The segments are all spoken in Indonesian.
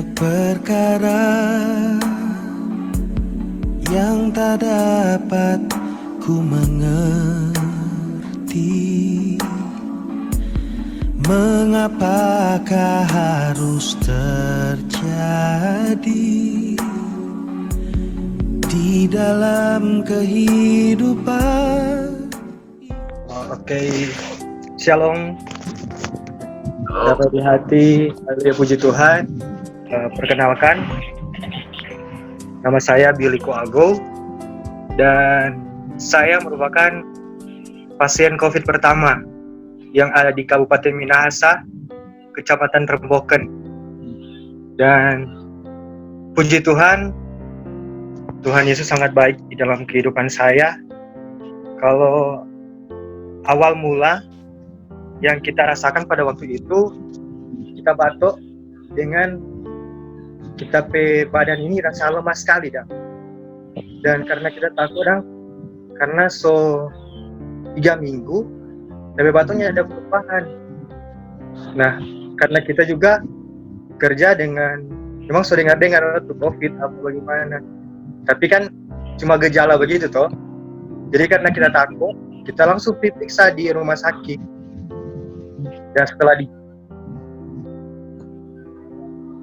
Banyak perkara yang tak dapat ku mengerti. Mengapakah harus terjadi di dalam kehidupan? Oke, Shalom. Dapat di hati, haleluya puji Tuhan. Perkenalkan, nama saya Biliko Ago dan saya merupakan pasien COVID pertama yang ada di Kabupaten Minahasa, Kecamatan Remboken. Dan puji Tuhan, Tuhan Yesus sangat baik di dalam kehidupan saya. Kalau awal mula yang kita rasakan pada waktu itu, kita batuk dengan kita badan ini rasa lemas sekali dah. Dan karena kita takut dah, karena 3 minggu tapi batuknya ada perubahan. Nah, karena kita juga kerja dengan memang sudah dengar tuh COVID apa bagaimana. Tapi kan cuma gejala begitu toh. Jadi karena kita takut, kita langsung diperiksa di rumah sakit. Dan setelah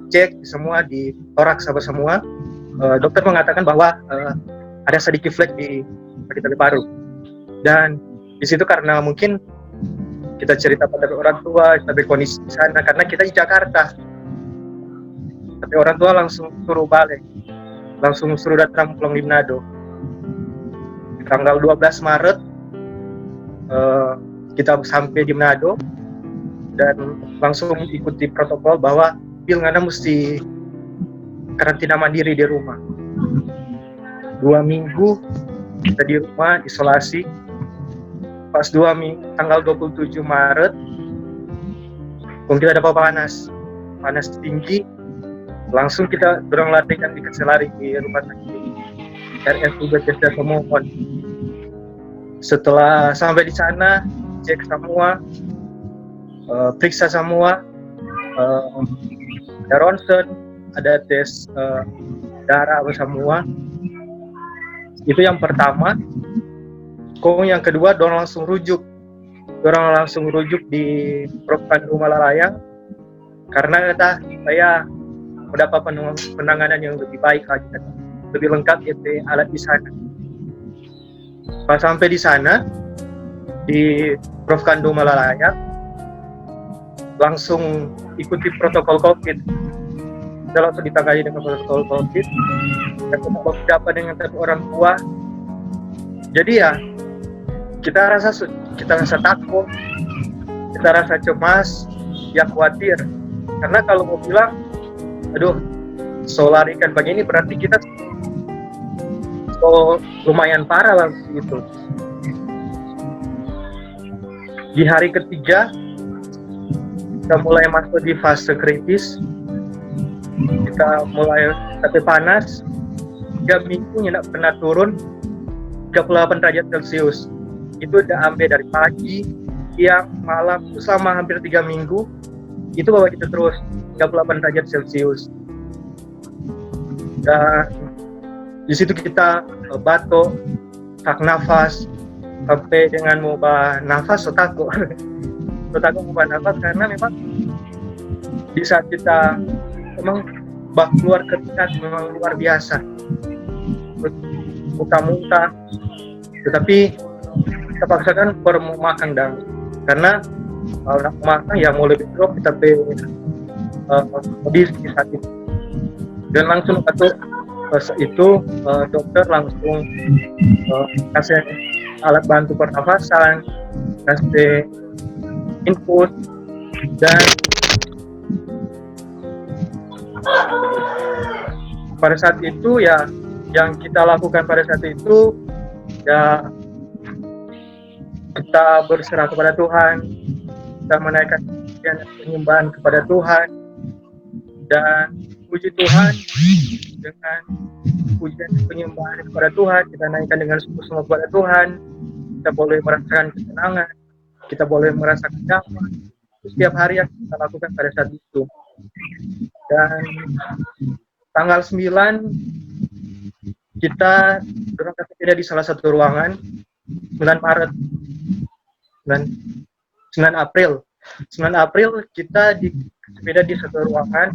dicek semua, di toraks apa semua, dokter mengatakan bahwa ada sedikit flek di bagian paru. Dan di situ karena mungkin kita cerita pada orang tua, tapi kondisi di sana karena kita di Jakarta. Tapi orang tua langsung suruh balik, langsung suruh datang pulang di Manado. Tanggal 12 Maret kita sampai di Manado dan langsung ikuti protokol bahwa Ngana mesti karantina mandiri di rumah. 2 minggu kita di rumah isolasi. Pas 2 minggu tanggal 27 Maret kita dapat panas tinggi, langsung kita dorong larikan di lari di rumah sakit RSUD Desa Tomohon. Setelah sampai di sana, cek semua, periksa semua, ada ronsen, ada tes darah semua. Itu yang pertama. Yang kedua, dorang langsung rujuk di Prof. Pandu Malalayang karena kata saya mendapat penanganan yang lebih baik lagi, lebih lengkap yaitu alat di sana. Pas sampai di sana di Prof. Pandu Malalayang langsung ikuti protokol COVID. Kita langsung ditangani dengan protokol COVID. Kita dapat dengan satu orang tua. Jadi ya kita rasa takut, kita rasa cemas, ya khawatir. Karena kalau mau bilang, larikan begini berarti kita lumayan parah lah gitu. Di hari ketiga kita mulai masuk di fase kritis. Kita mulai tapi panas. 3 minggu tidak pernah turun 38 derajat Celcius. Itu udah ambil dari pagi, siang, malam, itu selama hampir 3 minggu itu bawa kita terus 38 derajat Celcius. Dan di situ kita batuk, sak nafas, sampai dengan mau nafas takut mau nafas karena memang di saat kita memang keluar keringat memang luar biasa, muntah-muntah, tetapi kita paksakan mau makan dan karena kalau nak makan ya mau lebih drop kita di saat itu. Dan langsung itu dokter langsung kasih alat bantu pernafasan, kasih infus, dan pada saat itu ya yang kita lakukan pada saat itu ya kita berserah kepada Tuhan, kita menaikkan penyembahan kepada Tuhan, dan puji Tuhan dengan pujian penyembahan kepada Tuhan, kita naikkan dengan sungguh-sungguh kepada Tuhan. Kita boleh merasakan ketenangan, kita boleh merasakan damai. Setiap hari yang kita lakukan pada saat itu. Dan tanggal 9 kita berangkat sepeda di salah satu ruangan. 9 Maret 9 April 9 April kita di sepeda di satu ruangan,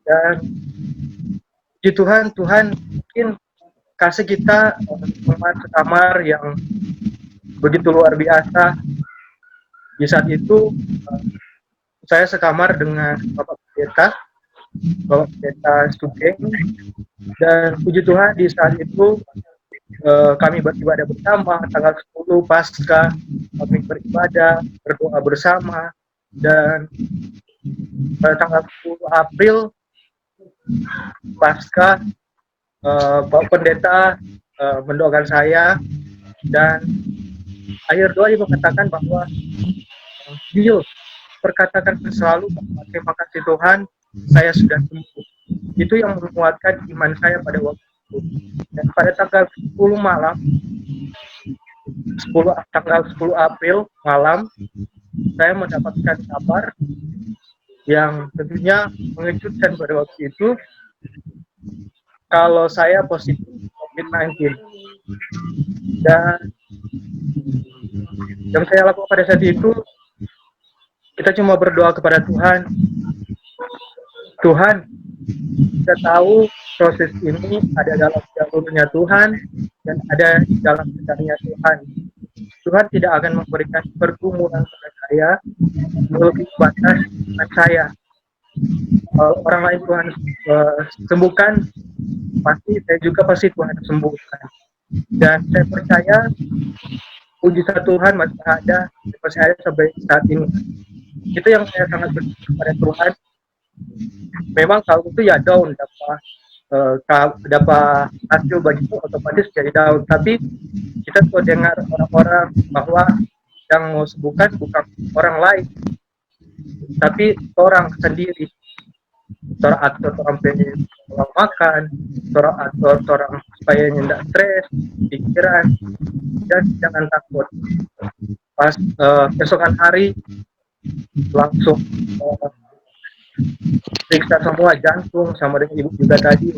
dan di Tuhan mungkin kasih kita tempat sekamar yang begitu luar biasa. Di saat itu saya sekamar dengan Bapak Pendeta Sugeng, dan puji Tuhan di saat itu kami beribadah bersama. Tanggal 10 Pasca kami beribadah, berdoa bersama, dan pada tanggal 10 April Pasca Bapak Pendeta mendoakan saya, dan akhir doa dia mengatakan bahwa Bill, perkatakan selalu bahwa terima kasih Tuhan, saya sudah sembuh. Itu yang menguatkan iman saya pada waktu itu. Dan pada tanggal 10 malam, tanggal 10 April malam, saya mendapatkan kabar yang tentunya mengejutkan pada waktu itu, kalau saya positif COVID-19. Dan yang saya lakukan pada saat itu, kita cuma berdoa kepada Tuhan. Tuhan, kita tahu proses ini ada dalam jalurnya Tuhan dan ada dalam kendalinya Tuhan. Tuhan tidak akan memberikan pergumulan kepada saya melebihi batas iman saya. Orang lain Tuhan sembuhkan, saya juga pasti Tuhan sembuhkan. Dan saya percaya mujizat Tuhan masih ada sampai saat ini. Itu yang saya sangat bersyukur kepada Tuhan. Memang kalau itu ya down, dapat hasil begitu otomatis jadi down. Tapi kita tuh dengar orang-orang bahwa yang mau sembuhkan bukan orang lain, tapi orang sendiri. Orang atur orang pengen makan, orang atur orang supaya tidak stres, pikiran, dan jangan takut. Pas besokan hari langsung periksa semua jantung sama dengan ibu juga tadi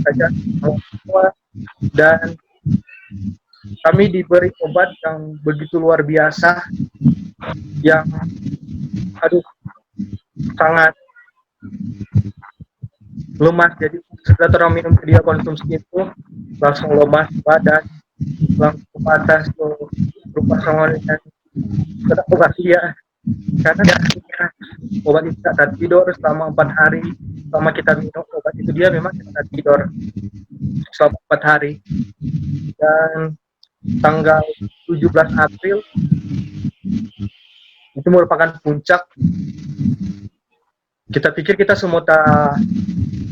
saja semua, dan kami diberi obat yang begitu luar biasa yang sangat lemas. Jadi setelah orang minum dia konsumsi itu langsung lemas badan, langsung panas, berupa songonan, tidak bahagia karena obat itu tidak tidur selama 4 hari. Selama kita minum obat itu dia memang tidak tidur selama 4 hari. Dan tanggal 17 April itu merupakan puncak. Kita pikir kita semua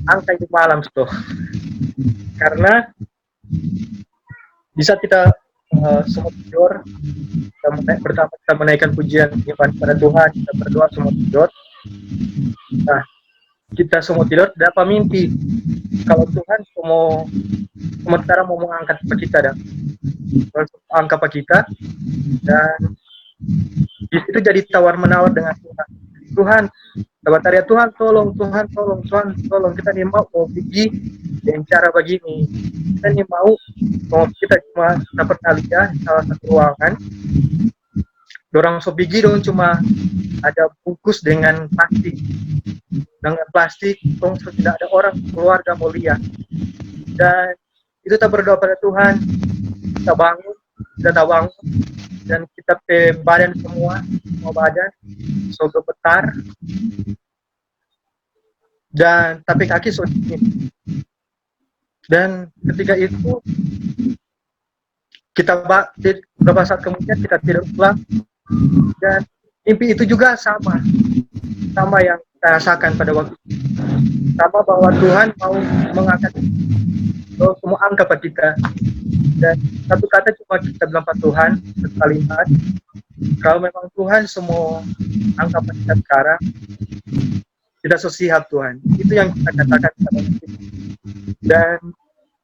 angka itu malam tuh, karena bisa kita semua tidur, pertama kita menaikkan pujian kepada Tuhan, kita berdoa semua tidur. Nah, kita semua tidur dapat mimpi kalau Tuhan sementara mau mengangkat kita, dan angkat kita, dan di situ jadi tawar menawar dengan Tuhan. Teriak Tuhan tolong, Tuhan kita nih mau pergi dengan cara begini. Kita nih mau kita cuma dapat lihat salah satu ruangan. Dorang so pergi dong cuma ada bungkus dengan plastik, tidak ada orang keluarga mau lihat. Dan itu kita berdoa pada Tuhan, kita bangun, dan kita badan semua badan so gemetar, dan tapi kaki so dingin. Dan ketika itu kita beberapa saat kemudian kita tidur ulang, dan mimpi itu juga sama yang kita rasakan pada waktu itu. Sama bahwa Tuhan mau mengangkat semua angka kita. Dan satu kata cuma kita bilang pada Tuhan, satu kalimat, kalau memang Tuhan semua angka kita sekarang, kita so siap Tuhan. Itu yang kita katakan pada waktu itu. Dan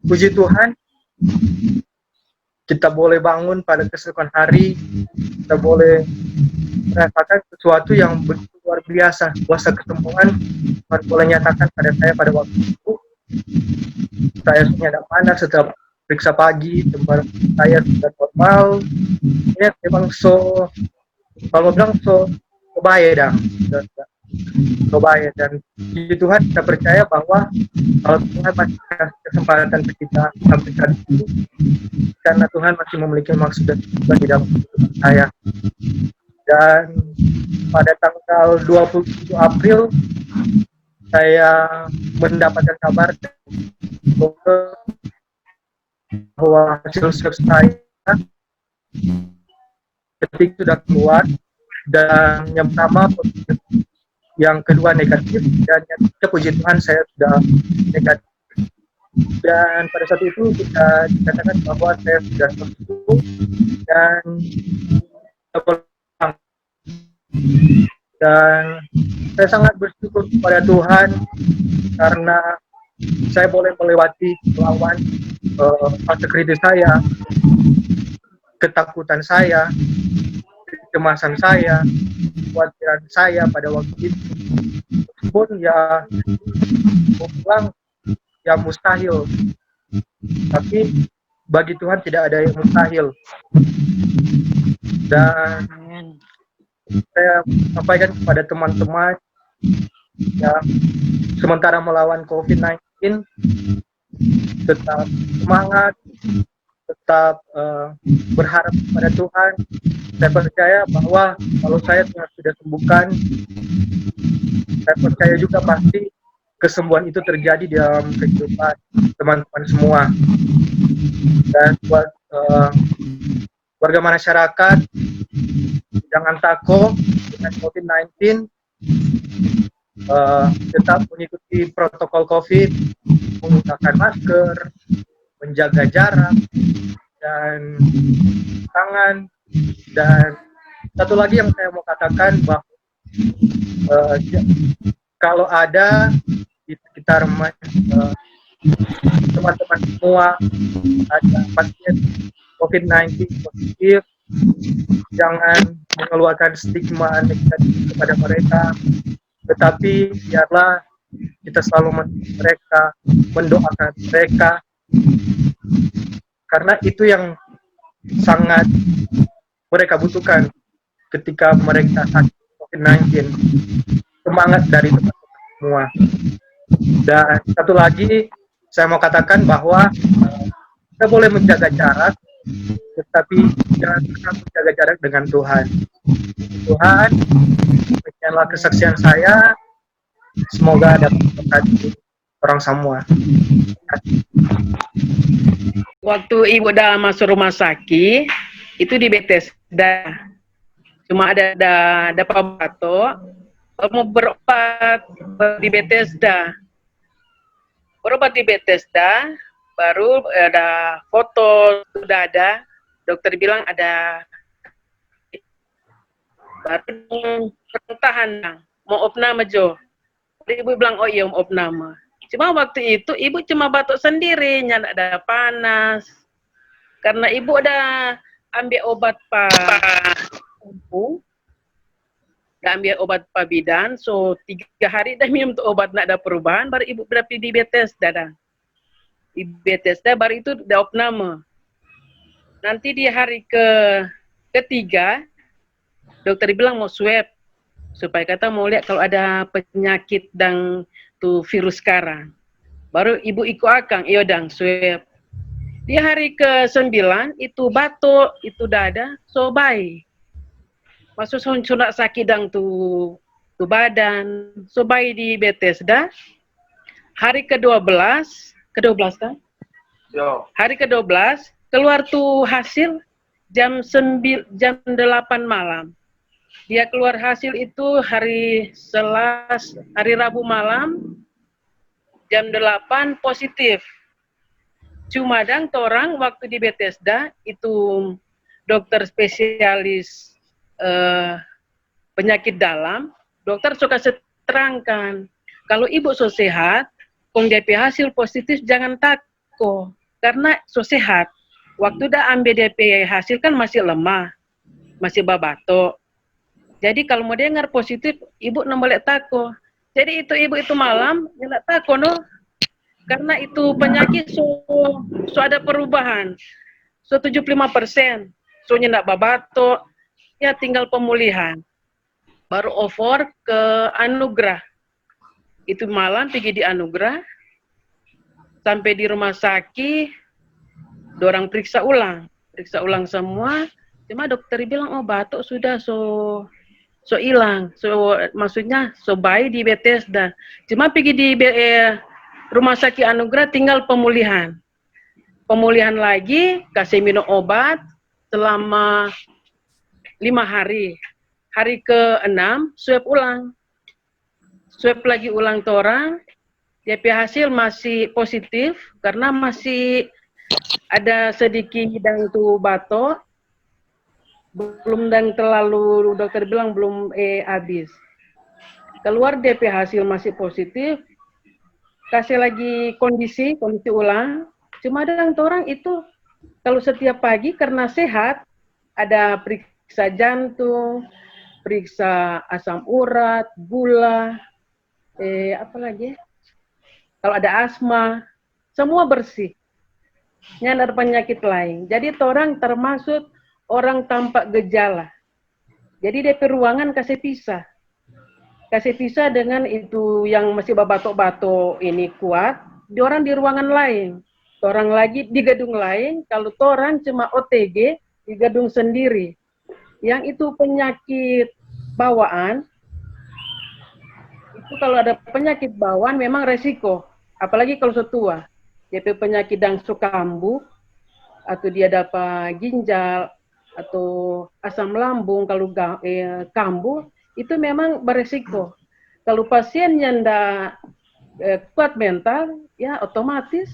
puji Tuhan, kita boleh bangun pada keesokan hari, kita boleh merasakan sesuatu yang begitu luar biasa, kuasa kesembuhan Tuhan boleh nyatakan pada saya pada waktu itu, saya sudah tidak panas setelah periksa pagi, tempat saya sudah normal. Ya, memang kalau bilang baik dah, baik. Dan di Tuhan kita percaya bahwa kalau Tuhan masih kasih kesempatan ke kita sampai saat ini, karena Tuhan masih memiliki maksud dan tujuan di dalam kehidupan saya. Dan pada tanggal 27 April saya mendapatkan kabar bahwa hasil swab saya ketika sudah keluar, dan yang pertama positif, yang kedua negatif, dan yang ketiga puji Tuhan saya sudah negatif. Dan pada saat itu kita dikatakan bahwa saya sudah sembuh dan pulang. Dan saya sangat bersyukur kepada Tuhan karena saya boleh melewati melawan fase kritis saya, ketakutan saya, kecemasan saya, kekhawatiran saya pada waktu itu. Meskipun ya pulang ya mustahil, tapi bagi Tuhan tidak ada yang mustahil. Dan saya sampaikan kepada teman-teman yang sementara melawan COVID-19, tetap semangat, tetap berharap kepada Tuhan. Saya percaya bahwa kalau saya sudah sembuhkan, saya percaya juga pasti kesembuhan itu terjadi di dalam kehidupan teman-teman semua. Dan buat warga masyarakat, jangan takut dengan COVID-19, tetap mengikuti protokol COVID, menggunakan masker, menjaga jarak, dan tangan. Dan satu lagi yang saya mau katakan bahwa kalau ada di sekitar teman-teman semua ada pasien COVID-19 positif, jangan mengeluarkan stigma negatif kepada mereka, tetapi biarlah kita selalu mendoakan mereka, karena itu yang sangat mereka butuhkan ketika mereka sakit COVID-19, semangat dari teman-teman semua. Dan satu lagi saya mau katakan bahwa kita boleh menjaga jarak, tetapi jangan pernah menjaga jarak dengan Tuhan. Tuhan, demikianlah kesaksian saya. Semoga dapat memberkati orang semua. Waktu ibu dah masuk rumah sakit, itu di Bethesda. Cuma ada batuk, mau berobat di Bethesda. Berobat di Bethesda, baru ada foto, sudah ada. Dokter bilang ada, baru pertahan, mau opname Jo. Ibu bilang, oh iya mau opname. Cuma waktu itu ibu cuma batuk sendiri, nggak ada panas. Karena ibu udah ambil obat udah ambil obat bidan, so 3 hari dah minum tuh obat, nggak ada perubahan, baru ibu berarti di Bethesda dah. Di Bethesda baru itu udah opname. Nanti di hari ketiga, dokter bilang mau swab, supaya kata mau lihat kalau ada penyakit dan tuh virus sekarang. Baru ibu ikut akang, iya dang swab. Di hari ke-9 itu batuk, itu dada, so baik. Masuk sunat sakit dang tuh badan, so baik di Bethesda. Hari ke-12 kan? Yo. Hari ke-12 keluar tuh hasil jam 8 malam. Dia keluar hasil itu hari Rabu malam jam 8 positif. Cuma dang orang waktu di Bethesda itu dokter spesialis penyakit dalam, dokter suka terangkan kalau ibu so sehat, kong DP hasil positif jangan takut karena so sehat. Waktu dah ambil DP hasil kan masih lemah, masih babatok. Jadi kalau mau dengar positif, ibu nak boleh takut. Jadi itu ibu itu malam nyendak takono karena itu penyakit so ada perubahan. So 75%. So nyendak babato, ya tinggal pemulihan. Baru over ke Anugrah. Itu malam pergi di Anugrah, sampai di rumah sakit, dorang periksa ulang semua. Cuma dokter bilang, oh batuk sudah so hilang, maksudnya so baik di Bethesda. Cuma pergi di rumah sakit Anugrah tinggal pemulihan lagi, kasih minum obat selama 5 hari. Hari ke-6 swab lagi ulang torang, DP hasil masih positif karena masih ada sedikit hidang itu batuk, belum dan terlalu, dokter bilang belum habis. Keluar DP hasil masih positif, kasih lagi kondisi ulang. Cuma ada orang itu kalau setiap pagi karena sehat, ada periksa jantung, periksa asam urat, gula, apa lagi? Kalau ada asma, semua bersih. Nggak ada penyakit lain. Jadi orang termasuk orang tanpa gejala. Jadi DP ruangan kasih pisah dengan itu yang masih batuk-batuk ini kuat, orang di ruangan lain. Orang lagi di gedung lain, kalau orang cuma OTG di gedung sendiri. Yang itu penyakit bawaan, itu kalau ada penyakit bawaan memang resiko. Apalagi kalau setua. Jadi penyakit dan kambuh, atau dia dapat ginjal, atau asam lambung kalau kambuh, itu memang beresiko. Kalau pasien yang tidak kuat mental, ya otomatis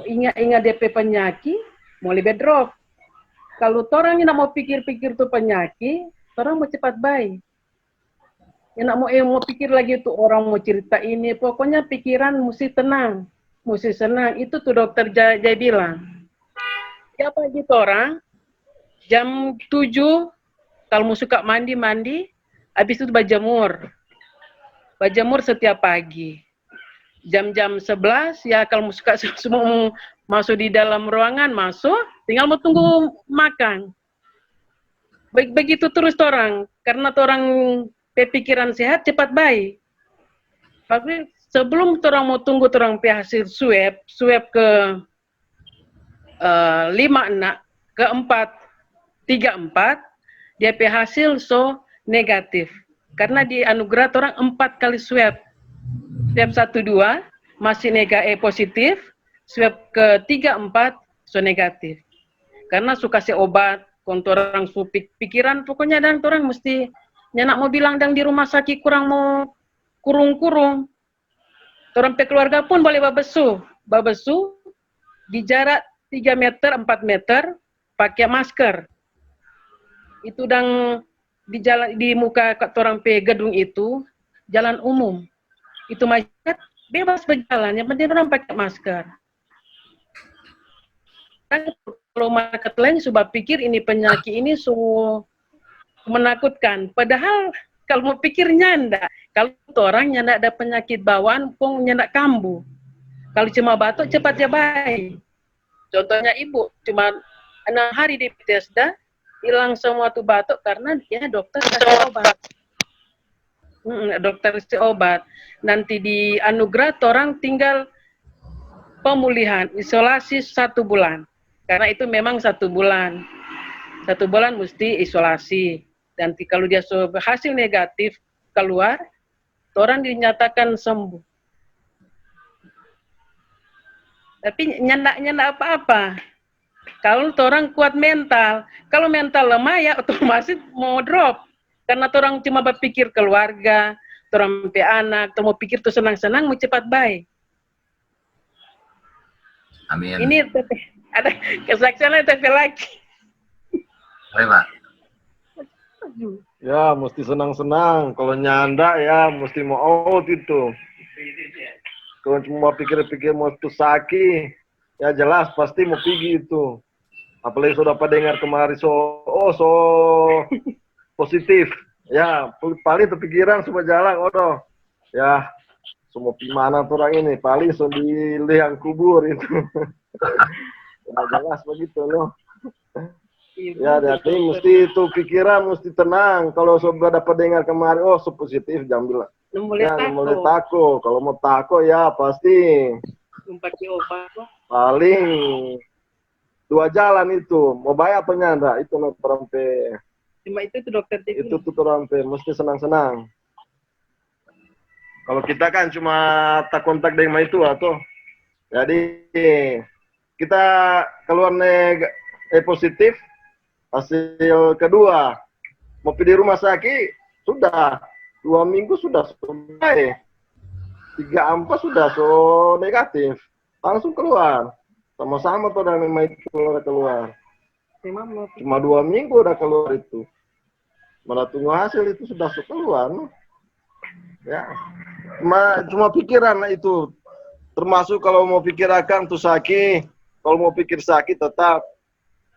ingat DP penyakit, mau lebih drop. Kalau orang yang mau pikir-pikir tuh penyakit, orang mau cepat baik. Yang mau pikir lagi tuh orang mau cerita ini, pokoknya pikiran mesti tenang, Itu tuh dokter Jai bilang. Ya pagi orang, jam 7, kalau mau suka mandi, habis itu berjemur setiap pagi. Jam-jam 11, ya kalau mau suka semua masuk di dalam ruangan, tinggal mau tunggu makan. Begitu terus orang, karena orang pikiran sehat cepat baik. Tapi sebelum orang mau tunggu orang hasil swab ke 5 ke 4 dia hasil so negatif. Karena di Anugerah orang 4 kali swab. Swab 1-2 masih positif, swab ke 3-4 so negatif. Karena suka kasih obat, kontor orang pikiran pokoknya dan orang mesti nyanak mau bilang dan di rumah sakit kurang mau kurung-kurung. Orang keluarga pun boleh babesu di jarak 3 meter, 4 meter pakai masker. Itu dan di muka orang gedung itu jalan umum. Itu masyarakat bebas berjalan, yang penting orang pakai masker. Kalau masyarakat lain sudah pikir ini penyakit ini menakutkan. Padahal kalau mau pikirnya enggak. Kalau orang yang enggak ada penyakit bawaan, pun yang enggak kambuh. Kalau cuma batuk cepat ya baik. Contohnya ibu cuma 6 hari di Bethesda hilang semua tuh batuk karena dia dokter kasih obat. Dokter kasih obat. Nanti di Anugerah orang tinggal pemulihan, isolasi 1 bulan. Karena itu memang 1 bulan. 1 bulan mesti isolasi. Dan kalau dia hasil negatif keluar, orang dinyatakan sembuh. Tapi nyandak apa-apa. Kalau orang kuat mental, kalau mental lemah ya otomatis mau drop. Karena orang cuma berpikir keluarga, orang sampai anak, mau pikir tuh senang-senang mau cepat baik. Amin. Ini ada kesaksian lagi. Baik, Pak. Ya, mesti senang-senang. Kalau nyanda ya, mesti mau out itu. Kalau cuma pikir-pikir mau tuh sakit, ya jelas pasti mau pergi itu. Apalagi sudah pada dengar kemarin so positif. Ya, paling terpikiran supaya jalan, ya semua mana tuh orang ini paling so di liang kubur itu. Ya, jelas begitu loh. Ya, jadi mesti itu pikiran mesti tenang. Kalau sudah dapat dengar kemarin, oh so positif, jangan bilang. Ya, mulai takut. Kalau mau takut ya pasti pakai obat kok. paling 2 jalan itu. Mau bayar atau nyanda, itu no terampe. Cuma itu tuh dokter TV. Itu tuh terampe, mesti senang-senang. Kalau kita kan cuma tak kontak dengan itu atau. Jadi kita keluar positif, hasil kedua mau pergi rumah sakit sudah 2 minggu sudah selesai, 3-4 sudah so negatif, langsung keluar sama-sama tuh dan memang itu keluar. Cuma 2 minggu udah keluar itu, malah tunggu hasil itu sudah so keluar. Ya, cuma pikiran itu, termasuk kalau mau pikir akan tuh sakit, kalau mau pikir sakit tetap.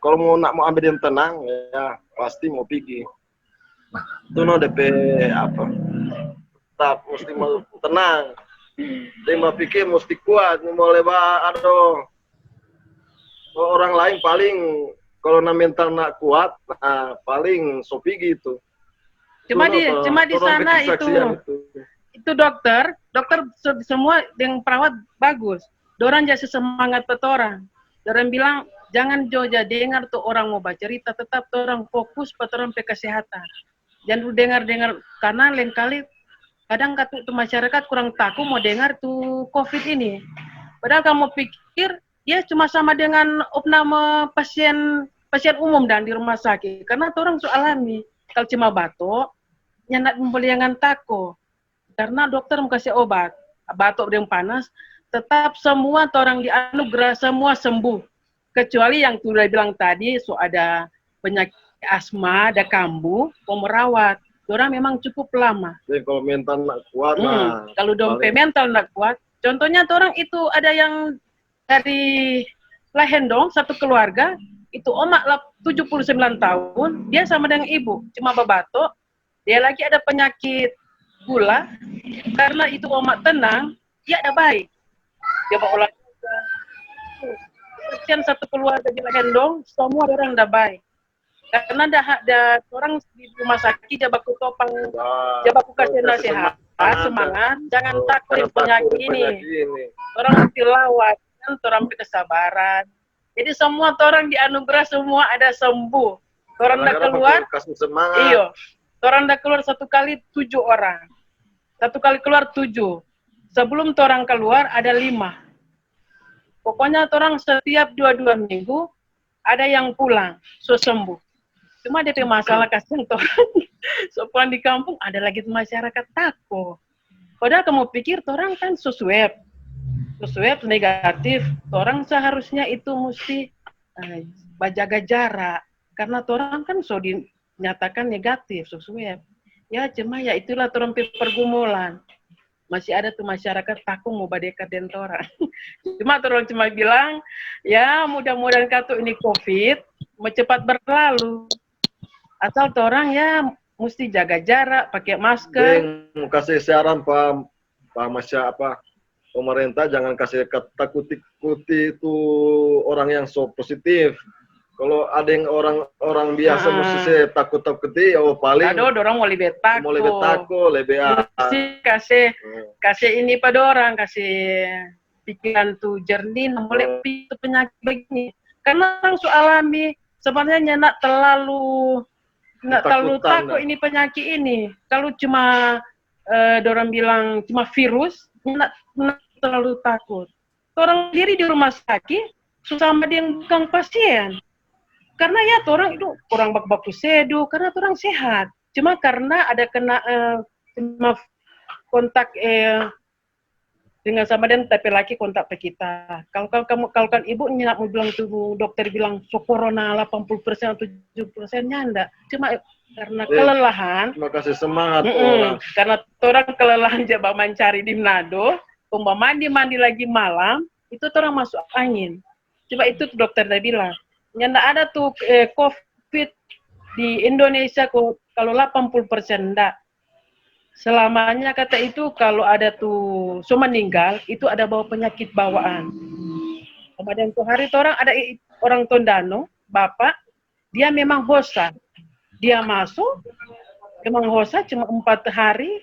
Kalau mau ambil yang tenang, ya pasti mau pergi. Itu no DP apa? Tetap mesti mau tenang. Dia mau pikir mesti kuat. Mau lebar aduh. Orang lain paling kalau mental nak kuat, nah, paling so pergi itu. Cuma di sana itu dokter semua yang perawat bagus. Dorang jadi semangat orang. Dorang bilang jangan joja dengar tuh orang mau baca cerita, tetap orang fokus pada orang kesehatan. Jangan lu dengar karena lain kali kadang tuh masyarakat kurang takut mau dengar tuh COVID ini. Padahal kamu pikir ya cuma sama dengan opname pasien umum dan di rumah sakit. Karena orang alami kalau cuma batuk, nyandak membeliangan takut. Karena dokter mau kasih obat, batuk yang panas, tetap semua orang dianugerah semua sembuh. Kecuali yang sudah bilang tadi, ada penyakit asma, ada kambuh, pemerawat. Orang memang cukup lama. Jadi kalau mental nak kuat, kalau dompet mental nak kuat, contohnya orang itu ada yang dari Lahendong, satu keluarga, itu omak 79 tahun, dia sama dengan ibu, cuma batuk, dia lagi ada penyakit gula, karena itu omak tenang, dia ada baik. Dia bawa olahraga. Sekian satu keluarga di Lahendong, semua orang dah baik. Karena ada orang di rumah sakit, dia baku topang, dia baku kasih nasihat, semangat, jangan takut penyakit ini. Orang mesti lawat, kan orang kesabaran. Jadi semua orang dianugerah, semua ada sembuh. Orang dah keluar, iyo, orang dah keluar 1 kali 7 orang. 1 kali keluar 7. Sebelum orang keluar ada 5. Pokoknya orang setiap 2 minggu ada yang pulang, so sembuh. Cuma ada masalah kasihan orang, so pulang di kampung ada lagi masyarakat takut. Padahal kamu pikir orang kan swab negatif, orang seharusnya itu mesti jaga jarak. Karena orang kan so dinyatakan negatif, swab. Ya cuma ya itulah orang pergumulan. Masih ada tuh masyarakat takut mau badekat dengan orang. Orang cuma bilang, ya mudah-mudahan katu ini COVID mau cepat berlalu. Asal orang ya mesti jaga jarak, pakai masker. Mau kasih saran Pak pemerintah jangan kasih takuti itu orang yang so positif. Kalau ada yang orang biasa mesti saya takut-takuti, oh paling. Aduh, orang mau lebih takut, lebih mesti kasih ini pada orang, kasih pikiran tuh jernih, mulai itu penyakit begini. Karena orang alami, sebenarnya nak terlalu takut ini penyakit ini. Kalau cuma orang bilang cuma virus, nak terlalu takut. Orang diri di rumah sakit, susah sama dia bukan pasien. Karena ya orang itu kurang baku sedu, karena orang sehat. Cuma karena ada kena kontak dengan sama dan tapi lagi kontak ke kita. Kalau kan ibu nyak mau bilang tuh dokter bilang so corona 80% atau 70% nyanda. Cuma karena kelelahan. Terima kasih semangat orang. Karena orang kelelahan coba mencari di Manado, mandi lagi malam, itu orang masuk angin. Coba itu tuh dokter tadi bilang. Nyanda ada tuh COVID di Indonesia kalau 80% enggak. selamanya kata itu kalau ada tuh so meninggal itu ada bawa penyakit bawaan. Kemudian tuh hari itu orang ada orang Tondano, bapak, dia memang hosa. Dia masuk, memang hosa cuma 4 hari,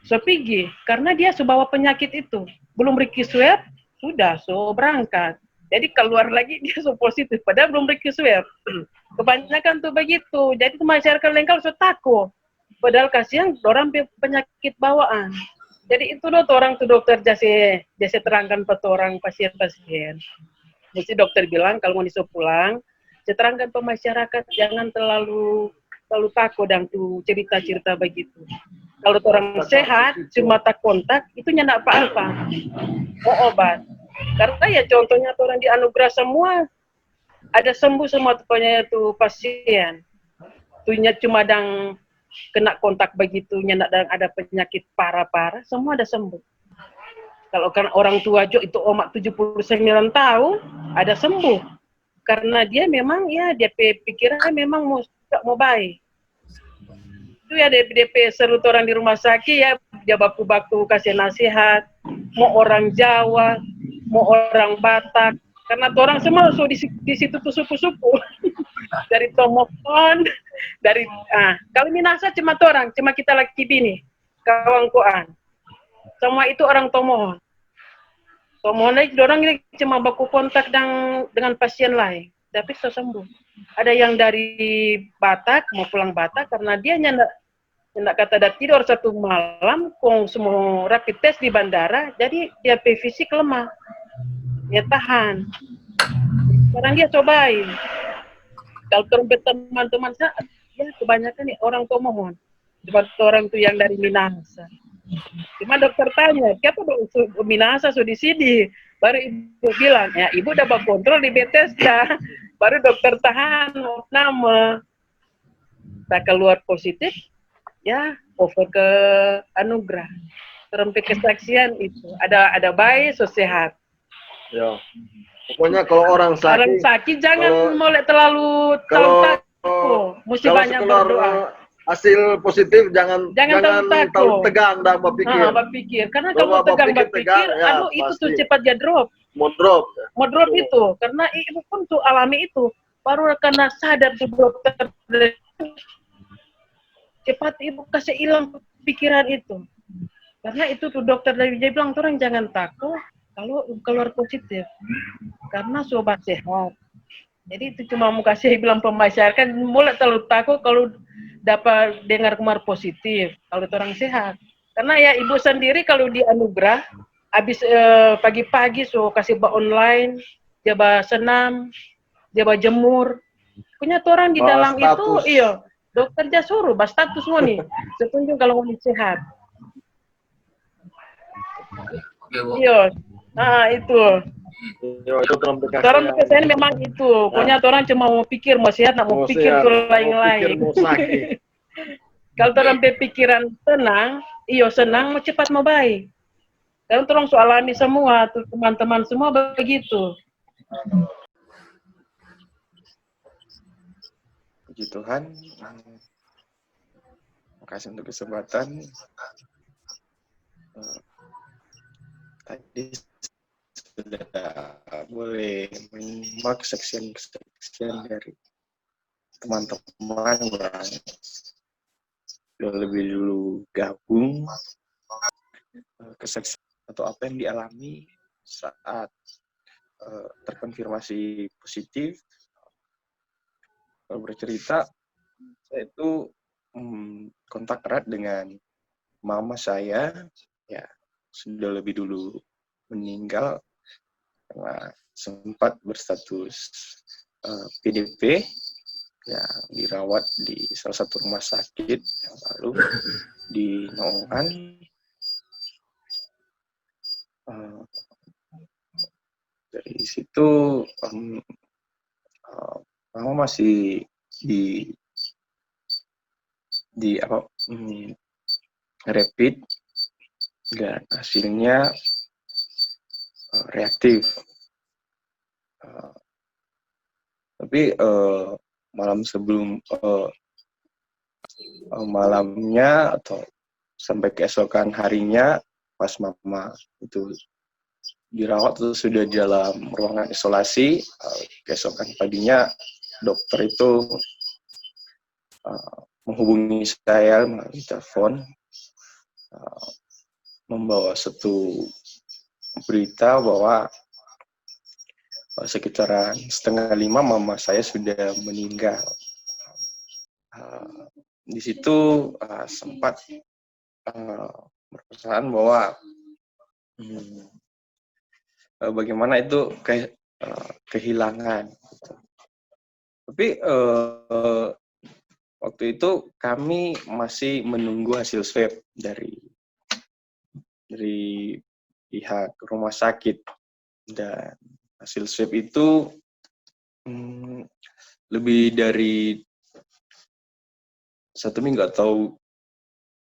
so pergi. Karena dia so bawa penyakit itu. Belum Ricky swab, sudah so berangkat. Jadi keluar lagi dia so positif, padahal belum Ricky swab. Kebanyakan tuh begitu. Jadi tuh masyarakat lengkal so takut. Padahal kasihan orang penyakit bawaan. Jadi itu tuh orang tuh dokter jasa terangkan ke orang pasien-pasien. Mesti dokter bilang kalau mau disuruh pulang, saya terangkan ke masyarakat jangan terlalu takut dan tuh cerita-cerita begitu. Kalau orang sehat, cuma tak kontak, itu nyandak apa-apa. Mau obat. Karena ya contohnya orang di anugerah semua, ada sembuh semua tuh pasien. Tuhnya cuma dang kena kontak begitu, nyandak dan ada penyakit parah-parah, semua ada sembuh. Kalau kan orang tua Jo itu omak 79 tahun, ada sembuh. Karena dia memang ya dia pikirannya memang mau baik. Itu ya DP seru orang di rumah sakit ya, dia baku-baku kasih nasihat, mau orang Jawa, mau orang Batak, karena orang semua so di situ tuh suku-suku. Dari Tomokon, dari kalau Minasa cuma orang, cuma kita laki bini, kawan koan. Semua itu orang Tomohon. Tomohon lagi orang ini cuma baku kontak dengan pasien lain, tapi so sembuh. Ada yang dari Batak mau pulang Batak karena dia nyandak kata ada tidur 1 malam, kong semua rapid test di bandara, jadi dia fisik lemah, dia tahan. Sekarang dia cobain. Kalau teman-teman saya, ya kebanyakan nih orang Tomohon, cuma orang tuh yang dari Minahasa. Cuma dokter tanya, siapa Minahasa so di sini? Baru ibu bilang, ya ibu dapat kontrol di Bethesda. Baru dokter tahan nama. Tak keluar positif, ya over ke anugerah. Sampai kesaksian itu. Ada baik, so sehat. Ya. Pokoknya kalau orang sakit jangan mulai terlalu takut. Mesti banyak berdoa. Hasil positif jangan terlalu tegang dan berpikir. Karena kalau tegang berpikir, ya, itu tuh cepat dia drop. Mau drop itu. Karena ibu pun tuh alami itu. Baru karena sadar tuh dokter cepat ibu kasih hilang pikiran itu. Karena itu tuh dokter dari dia bilang orang jangan takut kalau keluar positif. Karena sobat sehat. Jadi itu cuma mau kasih bilang pemasyarakat mulai terlalu takut kalau dapat dengar kemar positif kalau orang sehat. Karena ya ibu sendiri kalau di anugerah habis pagi-pagi so kasih online, jaba senam, jaba jemur. Punya orang di dalam status. Itu iya, dokter dia suruh status semua nih. Setunjuk kalau mau sehat. Iya. Itu. Orang kesan memang itu. Pokoknya orang cuma mau pikir mau sehat, mau pikir tuh lain-lain. Kalau orang berpikiran tenang, senang mau cepat mau baik. Dan orang so alami semua, tuh teman-teman semua begitu. Puji Tuhan. Terima kasih untuk kesempatan. Tadi sudah boleh menyimak kesaksian dari teman-teman yang lebih dulu gabung kesaksian atau apa yang dialami saat terkonfirmasi positif. Kalau bercerita, saya itu kontak erat dengan mama saya, ya sudah lebih dulu meninggal karena sempat berstatus PDP, ya dirawat di salah satu rumah sakit yang lalu di Nongan. Dari situ mama masih di rapid dan hasilnya reaktif. Tapi malam sebelum malamnya atau sampai keesokan harinya pas mama itu dirawat itu sudah di dalam ruangan isolasi. Keesokan paginya dokter itu menghubungi saya melalui telepon, membawa satu berita bahwa sekitaran 4:30 mama saya sudah meninggal. Di situ sempat berperasaan bahwa bagaimana itu kehilangan. Tapi waktu itu kami masih menunggu hasil swab dari pihak rumah sakit, dan hasil swab itu lebih dari 1 minggu atau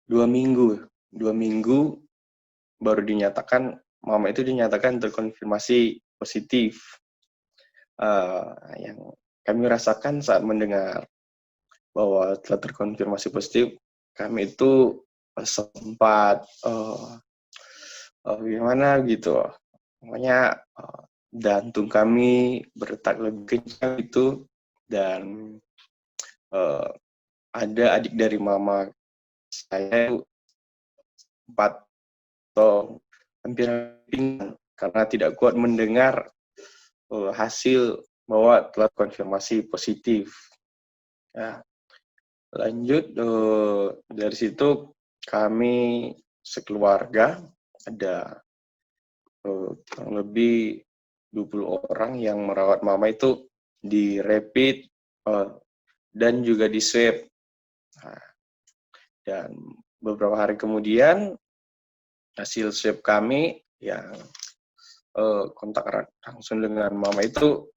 2 minggu baru dinyatakan mama itu terkonfirmasi positif. Yang kami rasakan saat mendengar bahwa telah terkonfirmasi positif, kami itu sempat gimana gitu, makanya jantung kami berdetak lebih kencang itu, dan ada adik dari mama saya sempat atau hampir pingsan karena tidak kuat mendengar hasil bahwa telah konfirmasi positif. Ya, lanjut dari situ kami sekeluarga ada kurang lebih 20 orang yang merawat mama itu di rapid dan juga di swab. Dan beberapa hari kemudian hasil swab kami yang kontak erat langsung dengan mama itu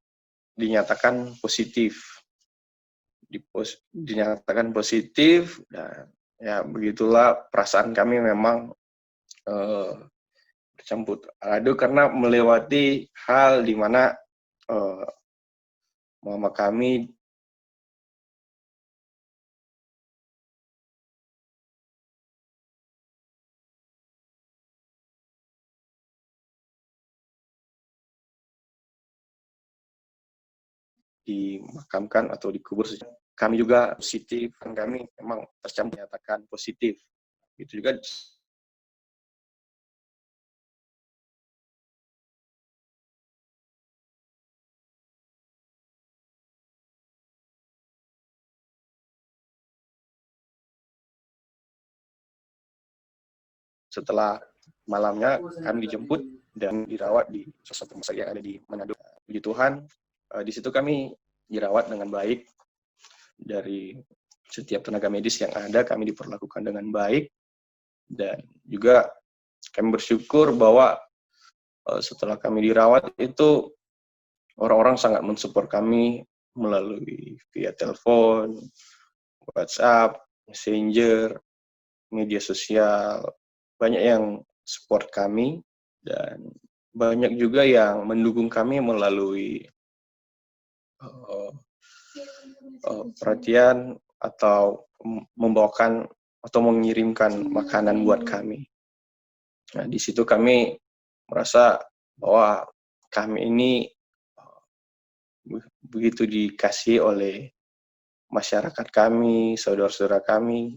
dinyatakan positif. Dinyatakan positif, dan ya begitulah perasaan kami memang bercampur aduk karena melewati hal di mana mama kami dimakamkan atau dikubur. Kami juga positif, kami memang tercampur dinyatakan positif. Itu juga setelah malamnya kami dijemput dan dirawat di salah satu rumah sakit yang ada di Manado. Puji Tuhan, di situ kami dirawat dengan baik. Dari setiap tenaga medis yang ada, kami diperlakukan dengan baik, dan juga kami bersyukur bahwa setelah kami dirawat itu orang-orang sangat mensupport kami melalui via telepon, WhatsApp, Messenger, media sosial. Banyak yang support kami, dan banyak juga yang mendukung kami melalui perhatian atau membawakan atau mengirimkan makanan buat kami. Nah, di situ kami merasa bahwa kami ini begitu dikasihi oleh masyarakat kami, saudara-saudara kami,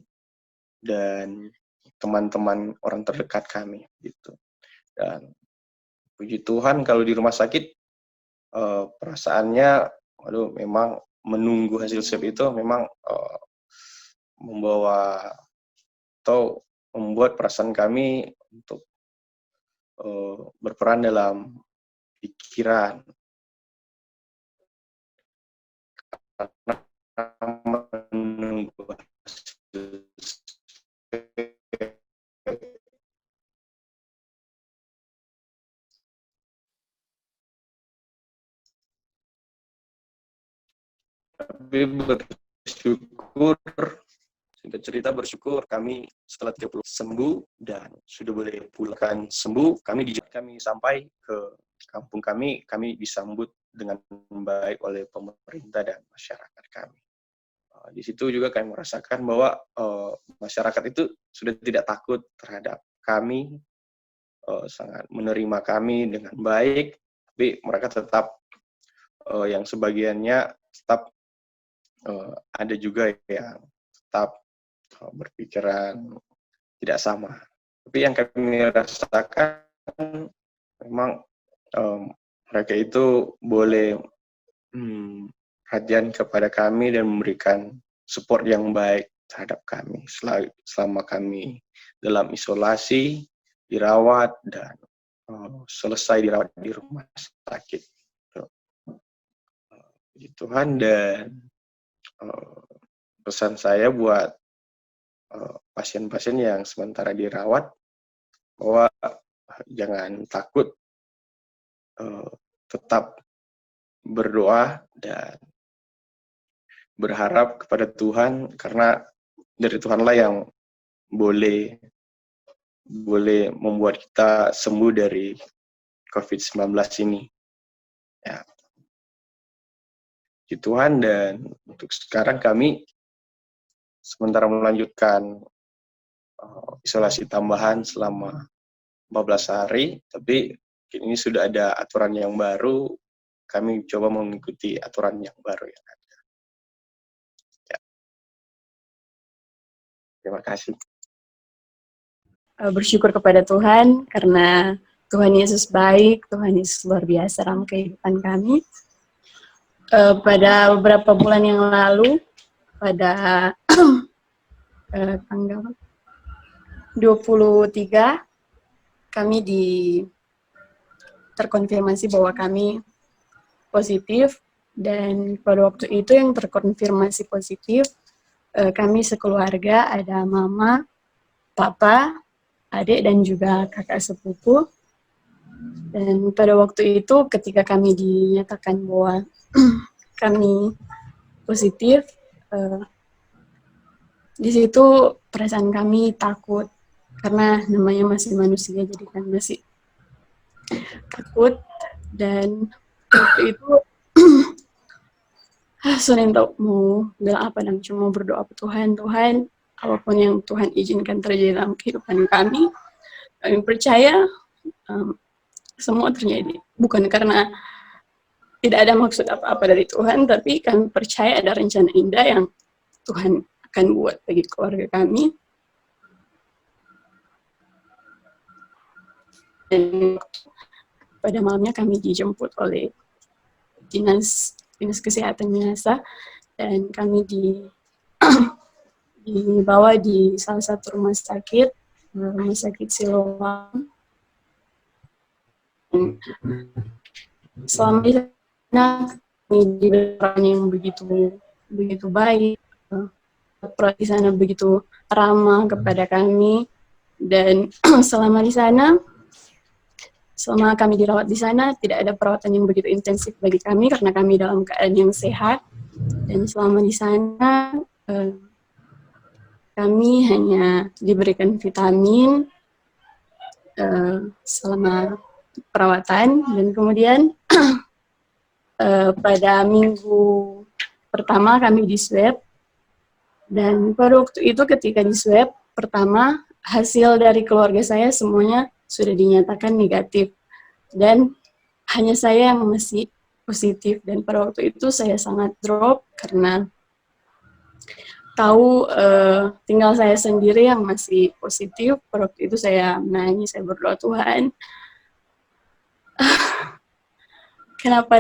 dan teman-teman orang terdekat kami gitu. Dan puji Tuhan kalau di rumah sakit perasaannya, waduh, memang menunggu hasil swab itu memang membawa atau membuat perasaan kami untuk berperan dalam pikiran, karena menunggu hasil tapi bersyukur, singkat cerita bersyukur kami setelah 30 sembuh dan sudah boleh pulang sembuh, kami sampai ke kampung kami disambut dengan baik oleh pemerintah dan masyarakat kami. Di situ juga kami merasakan bahwa masyarakat itu sudah tidak takut terhadap kami, sangat menerima kami dengan baik, tapi mereka tetap yang sebagiannya tetap ada juga yang tetap berpikiran tidak sama. Tapi yang kami rasakan memang mereka itu boleh perhatian kepada kami dan memberikan support yang baik terhadap kami selama kami dalam isolasi, dirawat, dan selesai dirawat di rumah sakit. Puji Tuhan, dan pesan saya buat pasien-pasien yang sementara dirawat bahwa jangan takut, tetap berdoa dan berharap kepada Tuhan, karena dari Tuhanlah yang boleh membuat kita sembuh dari COVID-19 ini. Ya. Puji Tuhan, dan untuk sekarang kami sementara melanjutkan isolasi tambahan selama 14 hari, tapi ini sudah ada aturan yang baru, kami coba mengikuti aturan yang baru yang ada. Ya. Terima kasih. Bersyukur kepada Tuhan karena Tuhan Yesus baik, Tuhan Yesus luar biasa dalam kehidupan kami. Pada beberapa bulan yang lalu, pada tanggal 23, kami terkonfirmasi bahwa kami positif, dan pada waktu itu yang terkonfirmasi positif, kami sekeluarga, ada mama, papa, adik, dan juga kakak sepupu. Dan pada waktu itu ketika kami dinyatakan bahwa kami positif, di situ perasaan kami takut, karena namanya masih manusia, jadi kan masih takut. Dan waktu itu Sunin tahu mau bilang apa, dan cuma berdoa ke Tuhan, Tuhan, apapun yang Tuhan izinkan terjadi dalam kehidupan kami percaya semua terjadi. Bukan karena tidak ada maksud apa-apa dari Tuhan, tapi kami percaya ada rencana indah yang Tuhan akan buat bagi keluarga kami. Dan pada malamnya kami dijemput oleh dinas kesehatan Minahasa, dan kami dibawa di salah satu rumah sakit Siloam. Selama di sana kami diberi yang begitu baik, perawat di sana begitu ramah kepada kami, dan selama kami dirawat di sana tidak ada perawatan yang begitu intensif bagi kami karena kami dalam keadaan yang sehat. Dan selama di sana kami hanya diberikan vitamin selama perawatan, dan kemudian pada minggu pertama kami di swab, dan pada waktu itu ketika di swab pertama, hasil dari keluarga saya semuanya sudah dinyatakan negatif, dan hanya saya yang masih positif. Dan pada waktu itu saya sangat drop karena tahu tinggal saya sendiri yang masih positif. Pada waktu itu saya menangis, saya berdoa, Tuhan, kenapa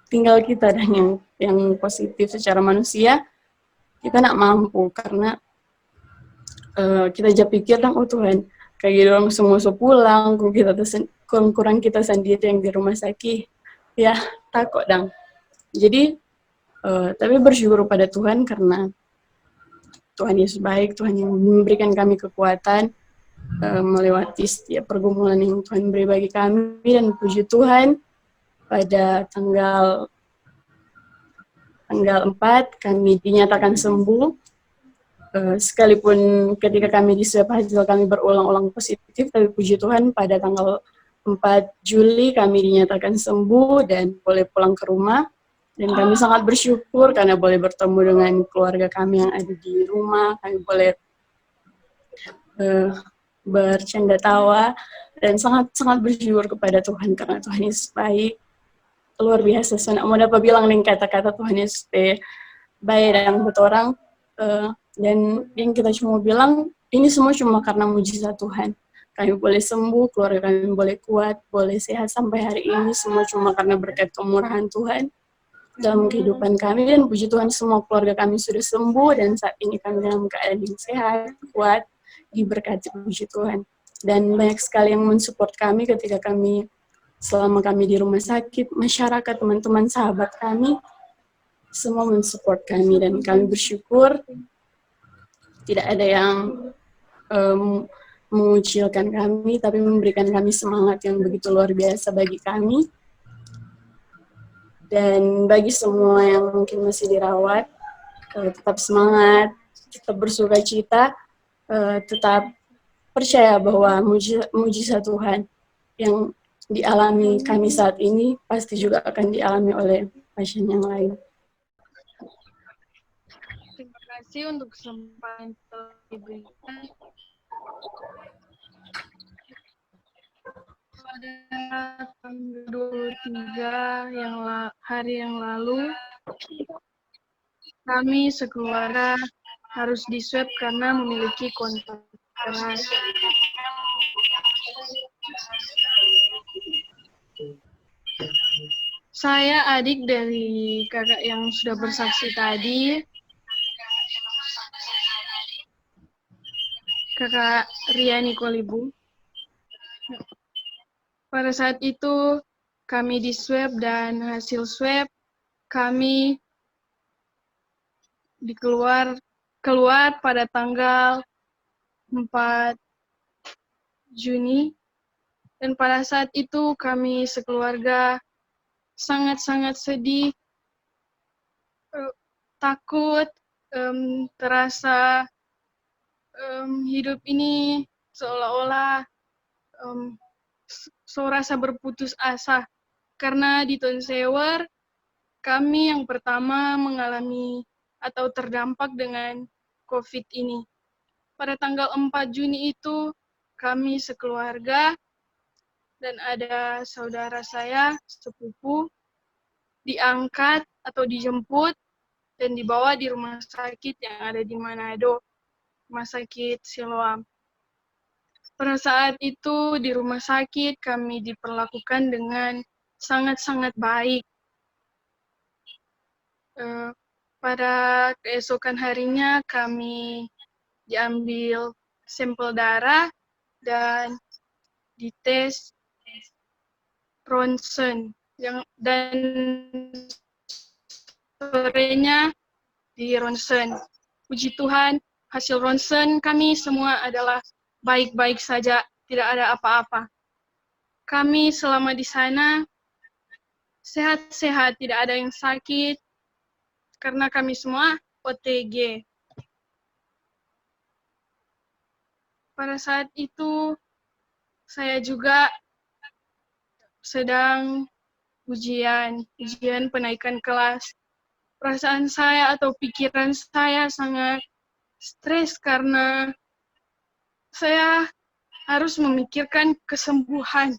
tinggal kita dan yang positif secara manusia, kita nak mampu, karena kita aja pikir oh Tuhan, kayak orang semua pulang, kurang kita sendiri yang di rumah sakit, ya takut dong. Jadi tapi bersyukur pada Tuhan karena Tuhan Yesus baik, Tuhan yang memberikan kami kekuatan melewati setiap pergumulan yang Tuhan beri bagi kami. Dan puji Tuhan, pada tanggal 4 kami dinyatakan sembuh, sekalipun ketika kami di swab hasil kami berulang-ulang positif, tapi puji Tuhan pada tanggal 4 Juli kami dinyatakan sembuh dan boleh pulang ke rumah. Dan kami sangat bersyukur karena boleh bertemu dengan keluarga kami yang ada di rumah, kami boleh bercanda tawa, dan sangat bersyukur kepada Tuhan karena Tuhan Yesus baik, luar biasa. So, nak mau dapat bilang dengan kata-kata Tuhan Yesus baik dan buat orang, dan yang kita cuma bilang, ini semua cuma karena mujizat Tuhan. Kami boleh sembuh, keluarga kami boleh kuat, boleh sehat sampai hari ini, semua cuma karena berkat kemurahan Tuhan dalam kehidupan kami. Dan puji Tuhan semua keluarga kami sudah sembuh, dan saat ini kami dalam keadaan yang sehat, kuat, diberkati, puji Tuhan. Dan banyak sekali yang mensupport kami ketika kami, selama kami di rumah sakit, masyarakat, teman-teman, sahabat kami, semua mensupport kami, dan kami bersyukur tidak ada yang mengucilkan kami, tapi memberikan kami semangat yang begitu luar biasa bagi kami. Dan bagi semua yang mungkin masih dirawat, tetap semangat, tetap bersuka cita, tetap percaya bahwa mujizat Tuhan yang dialami kami saat ini pasti juga akan dialami oleh pasien yang lain. Terima kasih untuk kesempatan yang telah diberikan. Pada tanggal 23 hari yang lalu, kami sekeluarga harus diswab karena memiliki kontak erat. Saya adik dari kakak yang sudah bersaksi tadi, Kakak Riani Kolibu. Pada saat itu kami diswab dan hasil swab kami keluar pada tanggal 4 Juni, dan pada saat itu kami sekeluarga sangat-sangat sedih, takut, terasa hidup ini seolah-olah rasa berputus asa, karena di Town Sewer kami yang pertama mengalami atau terdampak dengan COVID ini. Pada tanggal 4 Juni itu kami sekeluarga dan ada saudara saya, sepupu, diangkat atau dijemput dan dibawa di rumah sakit yang ada di Manado, Rumah Sakit Siloam. Pada saat itu di rumah sakit kami diperlakukan dengan sangat-sangat baik. Pada keesokan harinya kami diambil sampel darah dan dites ronsen, dan sorenya di ronsen. Puji Tuhan, hasil ronsen kami semua adalah baik-baik saja, tidak ada apa-apa. Kami selama di sana sehat-sehat, tidak ada yang sakit, karena kami semua OTG. Pada saat itu, saya juga sedang ujian penaikan kelas. Perasaan saya atau pikiran saya sangat stres karena saya harus memikirkan kesembuhan.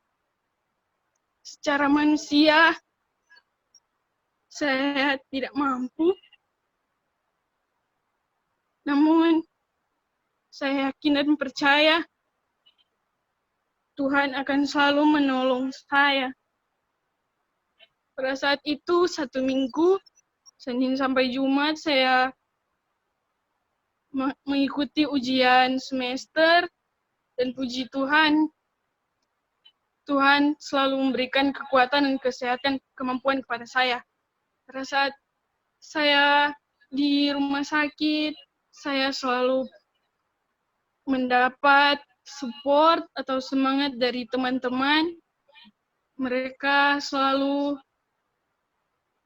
Secara manusia, saya tidak mampu. Namun, saya yakin dan percaya Tuhan akan selalu menolong saya. Pada saat itu, 1 minggu, Senin sampai Jumat, saya mengikuti ujian semester, dan puji Tuhan, Tuhan selalu memberikan kekuatan dan kesehatan, kemampuan kepada saya. Pada saat saya di rumah sakit, saya selalu mendapat support atau semangat dari teman-teman. Mereka selalu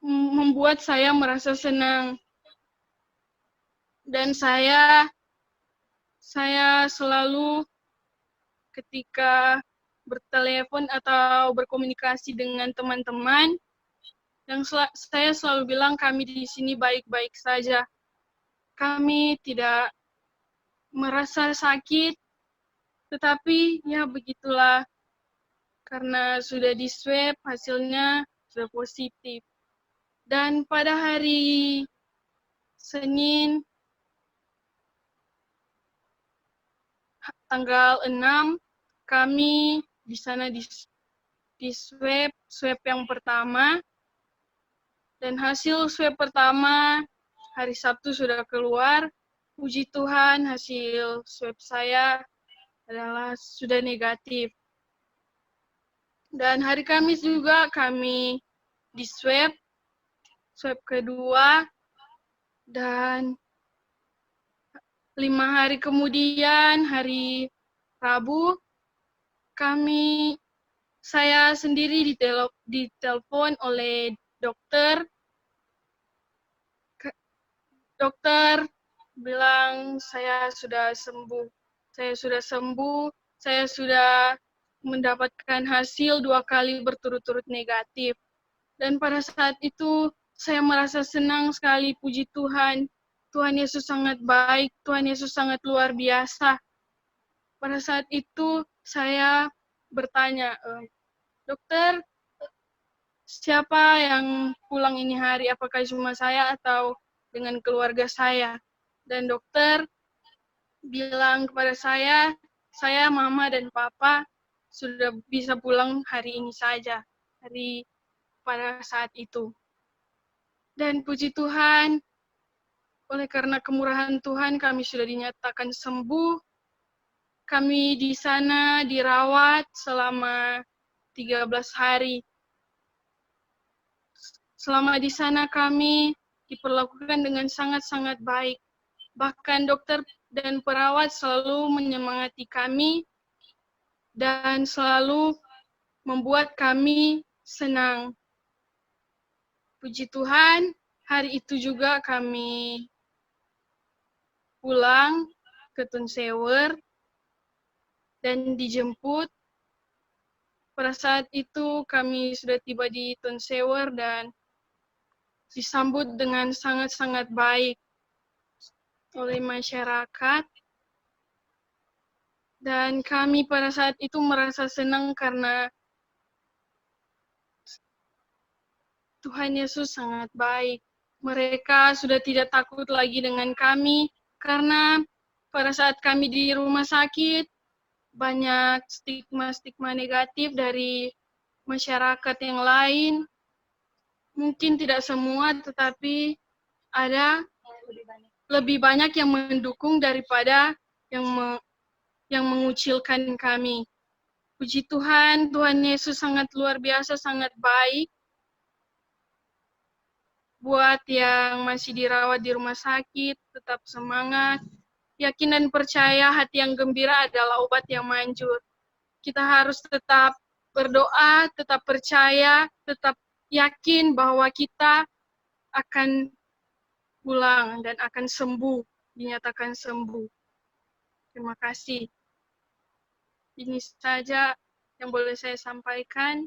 membuat saya merasa senang. Dan saya selalu ketika bertelepon atau berkomunikasi dengan teman-teman, Saya selalu bilang kami di sini baik-baik saja. Kami tidak merasa sakit, tetapi ya begitulah. Karena sudah di swab, hasilnya sudah positif. Dan pada hari Senin, tanggal 6, kami di sana di swab yang pertama. Dan hasil swab pertama hari Sabtu sudah keluar. Puji Tuhan, hasil swab saya adalah sudah negatif. Dan hari Kamis juga kami di swab kedua, dan 5 hari kemudian, hari Rabu, saya sendiri ditelepon oleh dokter. Dokter bilang saya sudah sembuh. Saya sudah mendapatkan hasil 2 kali berturut-turut negatif. Dan pada saat itu saya merasa senang sekali, puji Tuhan. Tuhan Yesus sangat baik, Tuhan Yesus sangat luar biasa. Pada saat itu saya bertanya, dokter, siapa yang pulang ini hari? Apakah cuma saya atau dengan keluarga saya? Dan dokter bilang kepada saya, mama dan papa sudah bisa pulang hari ini saja, pada saat itu. Dan puji Tuhan, oleh karena kemurahan Tuhan kami sudah dinyatakan sembuh. Kami di sana dirawat selama 13 hari. Selama di sana kami diperlakukan dengan sangat-sangat baik. Bahkan dokter dan perawat selalu menyemangati kami dan selalu membuat kami senang. Puji Tuhan, hari itu juga kami pulang ke Tunsewer dan dijemput. Pada saat itu kami sudah tiba di Tunsewer dan disambut dengan sangat-sangat baik oleh masyarakat. Dan kami pada saat itu merasa senang karena Tuhan Yesus sangat baik. Mereka sudah tidak takut lagi dengan kami, karena pada saat kami di rumah sakit, banyak stigma-stigma negatif dari masyarakat yang lain. Mungkin tidak semua, tetapi ada lebih banyak yang mendukung daripada yang mengucilkan kami. Puji Tuhan, Tuhan Yesus sangat luar biasa, sangat baik. Buat yang masih dirawat di rumah sakit, tetap semangat. Yakin dan percaya, hati yang gembira adalah obat yang manjur. Kita harus tetap berdoa, tetap percaya, tetap yakin bahwa kita akan pulang dan akan sembuh, dinyatakan sembuh. Terima kasih. Ini saja yang boleh saya sampaikan.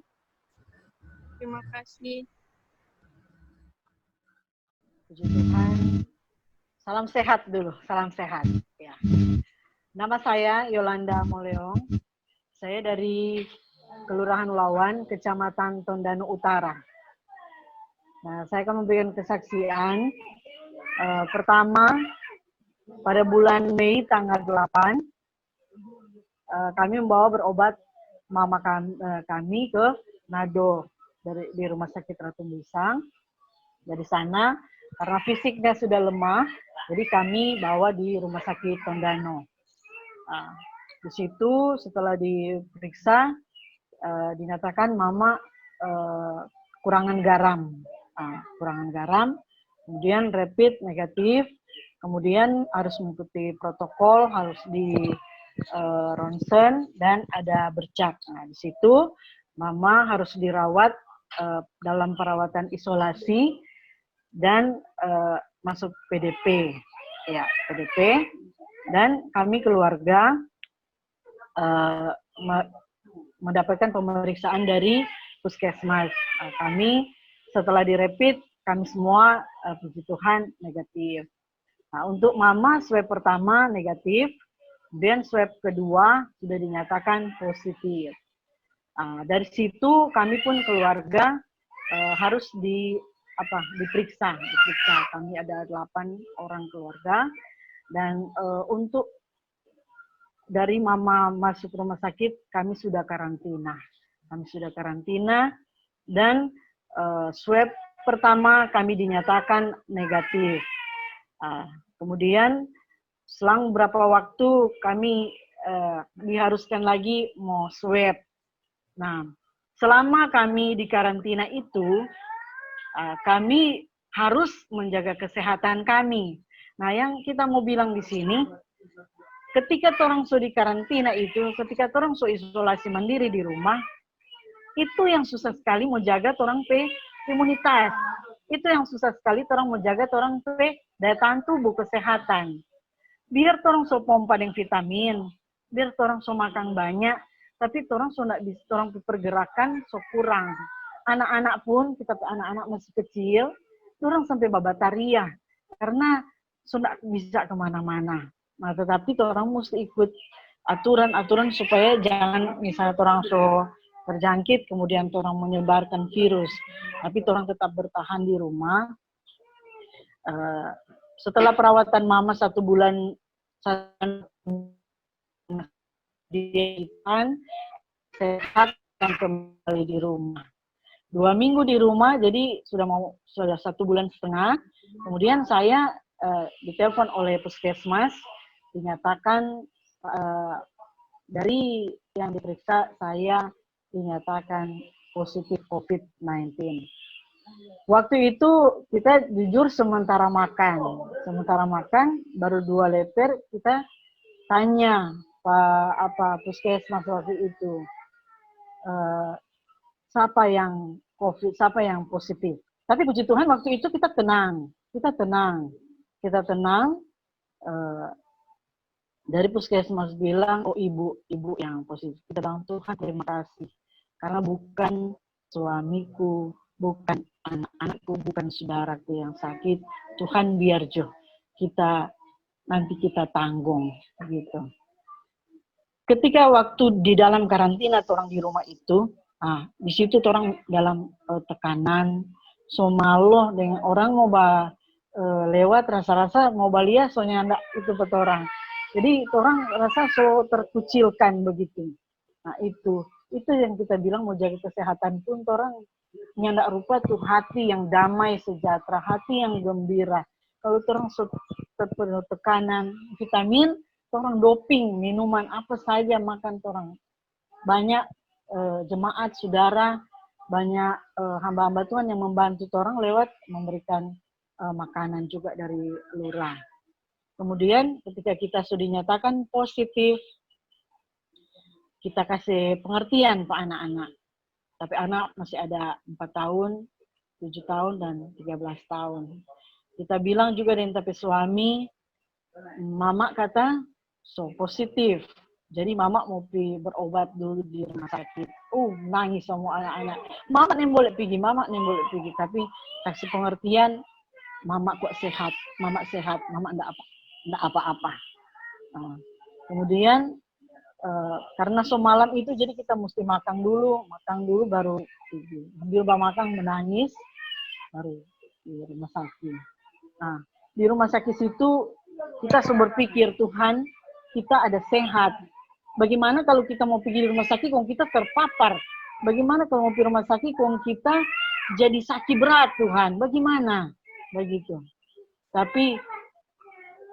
Terima kasih. Puji Tuhan. Salam sehat dulu, salam sehat. Ya. Nama saya Yolanda Moleong. Saya dari Kelurahan Lawan, Kecamatan Tondano Utara. Nah, saya akan memberikan kesaksian. Pertama, pada bulan Mei tanggal 8, kami membawa berobat mama kami ke Nado di Rumah Sakit Ratu Bisang. Dari sana, karena fisiknya sudah lemah, jadi kami bawa di Rumah Sakit Tondano. Di situ setelah diperiksa, dinyatakan mama kekurangan garam. Kekurangan garam, kemudian rapid negatif, kemudian harus mengikuti protokol, harus di ronsen, dan ada bercak. Nah, di situ mama harus dirawat dalam perawatan isolasi dan masuk PDP, ya PDP. Dan kami keluarga mendapatkan pemeriksaan dari puskesmas. Kami setelah direpit kami semua puji Tuhan negatif. Nah, untuk mama swab pertama negatif, dan swab kedua sudah dinyatakan positif. Dari situ kami pun keluarga harus diperiksa. Kami ada 8 orang keluarga, dan untuk dari mama masuk rumah sakit kami sudah karantina. Dan swab pertama kami dinyatakan negatif. Kemudian selang beberapa waktu kami diharuskan lagi mau swab. Nah, selama kami di karantina itu, kami harus menjaga kesehatan kami. Nah, yang kita mau bilang di sini, ketika orang so di karantina itu, ketika orang so isolasi mandiri di rumah, itu yang susah sekali mau jaga orang imunitas. Itu yang susah sekali orang mau jaga orang daya tahan tubuh, kesehatan. Biar orang so pompa dengan vitamin, biar orang so makan banyak, tapi orang so nggak bisa, orang pergerakan so kurang. Anak-anak pun, kita anak-anak masih kecil, orang sampai babataria, karena so nggak bisa kemana-mana. Nah, tetapi orang mesti ikut aturan-aturan supaya jangan misalnya orang so terjangkit, kemudian orang menyebarkan virus. Tapi orang tetap bertahan di rumah. Setelah perawatan mama 1 bulan, sehat dan kembali di rumah. 2 minggu di rumah, jadi sudah 1,5 bulan. Kemudian saya ditelepon oleh puskesmas, dinyatakan dari yang diperiksa saya dinyatakan positif COVID-19. Waktu itu kita jujur sementara makan baru 2 leper, kita tanya puskesmas waktu itu, siapa yang COVID, siapa yang positif. Tapi puji Tuhan waktu itu kita tenang. Dari puskesmas bilang, oh ibu yang positif. Kita bilang, Tuhan terima kasih. Karena bukan suamiku, bukan anak-anakku, bukan saudaraku yang sakit. Tuhan biar nanti kita tanggung gitu. Ketika waktu di dalam karantina orang di rumah itu, di situ orang dalam tekanan, so malu dengan orang mau lewat rasa-rasa mau balia soalnya ndak itu orang. Jadi orang rasa so terkucilkan begitu. Nah itu yang kita bilang mau jaga kesehatan pun orang nyandak rupa tuh hati yang damai, sejahtera, hati yang gembira. Kalau orang terpenuh tekanan, vitamin, orang doping, minuman apa saja makan orang. Banyak jemaat, saudara, banyak hamba-hamba Tuhan yang membantu orang lewat memberikan makanan juga dari lurah. Kemudian ketika kita sudah dinyatakan positif, kita kasih pengertian Pak anak-anak. Tapi anak masih ada 4 tahun, 7 tahun, dan 13 tahun. Kita bilang juga dengan tapi suami, mama kata, so positif. Jadi mama mau pergi berobat dulu di rumah sakit. Nangis semua anak-anak. Mama nih boleh pergi. Tapi kasih pengertian, mama kok sehat, mama enggak apa-apa. Kemudian karena malam itu jadi kita mesti makan dulu baru pergi. Sambil makan menangis baru di rumah sakit. Nah, di rumah sakit situ kita berpikir, Tuhan, kita ada sehat. Bagaimana kalau kita mau pergi di rumah sakit kalau kita terpapar? Bagaimana kalau mau pergi rumah sakit kalau kita jadi sakit berat, Tuhan? Bagaimana? Begitu. Tapi